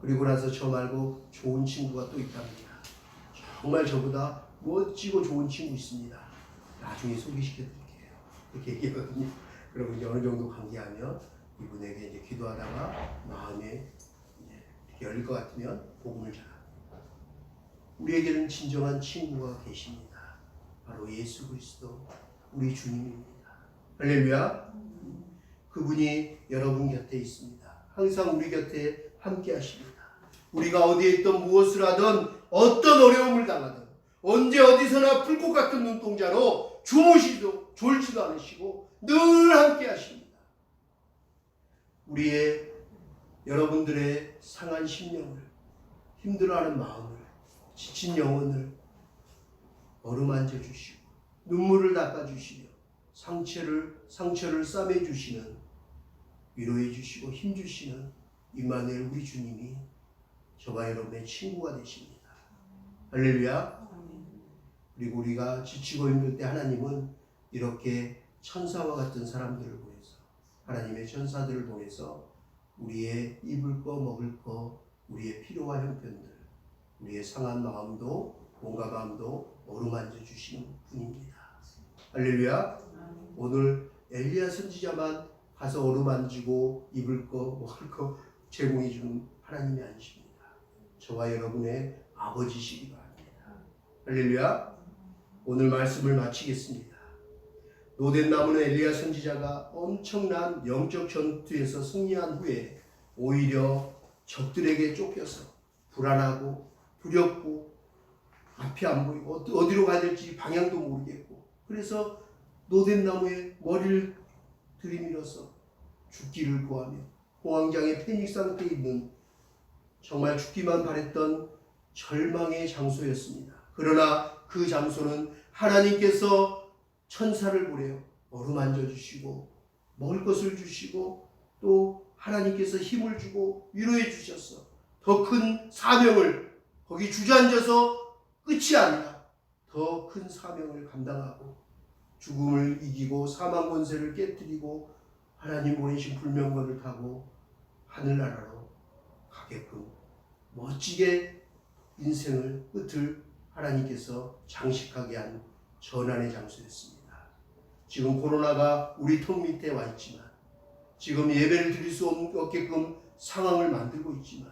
그리고 나서 저 말고 좋은 친구가 또 있답니다. 정말 저보다 멋지고 좋은 친구 있습니다. 나중에 소개시켜드릴게요. 이렇게 얘기하거든요. 그리고 이제 어느 정도 관계하면 이분에게 이제 기도하다가 마음에 이제 이렇게 열릴 것 같으면 복음을 전합니다. 우리에게는 진정한 친구가 계십니다. 바로 예수 그리스도 우리 주님입니다. 할렐루야. 그분이 여러분 곁에 있습니다. 항상 우리 곁에 함께 하십니다. 우리가 어디에 있든 무엇을 하든 어떤 어려움을 당하든 언제 어디서나 불꽃 같은 눈동자로 주무시도 졸지도 않으시고 늘 함께 하십니다. 우리의 여러분들의 상한 심령을, 힘들어하는 마음을, 지친 영혼을 어루만져 주시고 눈물을 닦아 주시며 상처를 싸매 주시는, 위로해 주시고 힘 주시는 임마누엘 우리 주님이 저와 여러분의 친구가 되십니다. 할렐루야. 그리고 우리가 지치고 힘들 때 하나님은 이렇게 천사와 같은 사람들을 보내서, 하나님의 천사들을 보내서 우리의 입을 거 먹을 거, 우리의 필요와 형편들, 우리의 상한 마음도 공감함도 어루만져 주시는 분입니다. 할렐루야. 오늘 엘리야 선지자만 가서 어루만지고 입을 거 먹을 거 제공해 주는 하나님이 아니십니다. 저와 여러분의 아버지시기도 합니다. 할렐루야. 오늘 말씀을 마치겠습니다. 노된 나무는 엘리야 선지자가 엄청난 영적 전투에서 승리한 후에 오히려 적들에게 쫓겨서 불안하고 두렵고 앞이 안 보이고 어디로 가야 될지 방향도 모르겠고 그래서 노된 나무에 머리를 들이밀어서 죽기를 구하며 공황장애 패닉 상태에 있는 정말 죽기만 바랬던 절망의 장소였습니다. 그러나 그 장소는 하나님께서 천사를 보내어 어루만져 주시고 먹을 것을 주시고 또 하나님께서 힘을 주고 위로해 주셔서 더 큰 사명을 거기 주저앉아서 끝이 아니라 더 큰 사명을 감당하고 죽음을 이기고 사망 권세를 깨뜨리고 하나님 보내신 불명거를 타고 하늘나라로 가게끔 멋지게 인생을 끝을 하나님께서 장식하게 한 전환의 장소였습니다. 지금 코로나가 우리 턱 밑에 와 있지만 지금 예배를 드릴 수 없게끔 상황을 만들고 있지만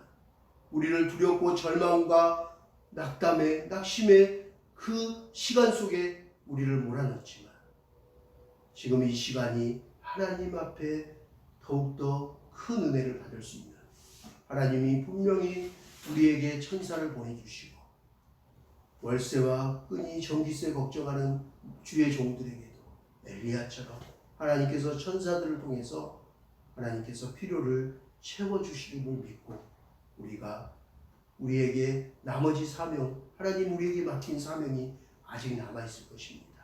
우리를 두렵고 절망과 낙담에 낙심의 그 시간 속에 우리를 몰아넣지만 지금 이 시간이 하나님 앞에 더욱더 큰 은혜를 받을 수 있는 하나님이 분명히 우리에게 천사를 보내주시고 월세와 끈이 전기세 걱정하는 주의 종들에게도 엘리야처럼 하나님께서 천사들을 통해서 하나님께서 필요를 채워주시는 걸 믿고 우리가 우리에게 나머지 사명, 하나님 우리에게 맡긴 사명이 아직 남아있을 것입니다.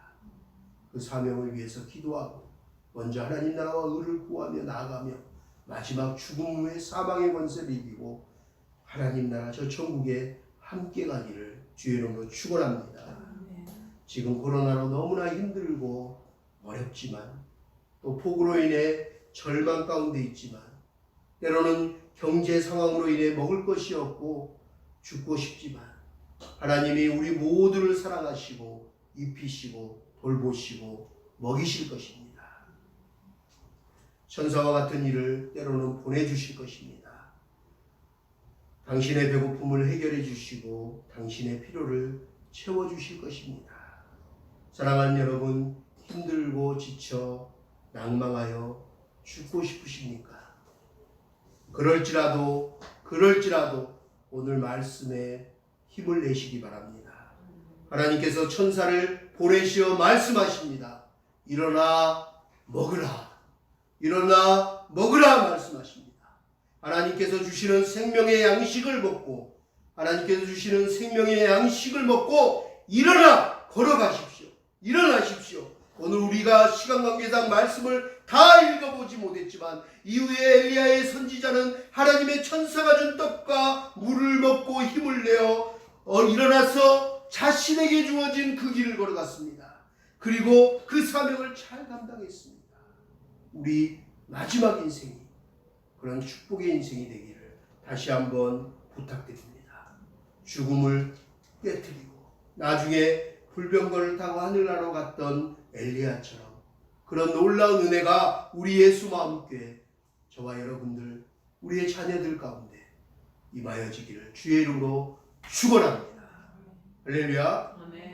그 사명을 위해서 기도하고 먼저 하나님 나라와 의를 구하며 나아가며 마지막 죽음 후에 사망의 권세를 이기고 하나님 나라 저 천국에 함께 가기를 주의 이름으로 축원합니다. 지금 코로나로 너무나 힘들고 어렵지만 또 폭우로 인해 절망 가운데 있지만 때로는 경제 상황으로 인해 먹을 것이 없고 죽고 싶지만 하나님이 우리 모두를 사랑하시고 입히시고 돌보시고 먹이실 것입니다. 천사와 같은 일을 때로는 보내주실 것입니다. 당신의 배고픔을 해결해 주시고 당신의 필요를 채워주실 것입니다. 사랑하는 여러분, 힘들고 지쳐 낭망하여 죽고 싶으십니까? 그럴지라도 오늘 말씀에 힘을 내시기 바랍니다. 하나님께서 천사를 보내시어 말씀하십니다. 일어나 먹으라. 일어나 먹으라 말씀하십니다. 하나님께서 주시는 생명의 양식을 먹고 하나님께서 주시는 생명의 양식을 먹고 일어나 걸어가십시오. 일어나십시오. 오늘 우리가 시간 관계상 말씀을 다 읽어보지 못했지만 이후에 엘리야의 선지자는 하나님의 천사가 준 떡과 물을 먹고 힘을 내어 일어나서 자신에게 주어진 그 길을 걸어갔습니다. 그리고 그 사명을 잘 감당했습니다. 우리 마지막 인생이 그런 축복의 인생이 되기를 다시 한번 부탁드립니다. 죽음을 깨뜨리고 나중에 불병거를 타고 하늘나라로 갔던 엘리야처럼 그런 놀라운 은혜가 우리 예수와 함께 저와 여러분들 우리의 자녀들 가운데 임하여지기를 주의 이름으로 축원합니다. 할렐루야. 아멘.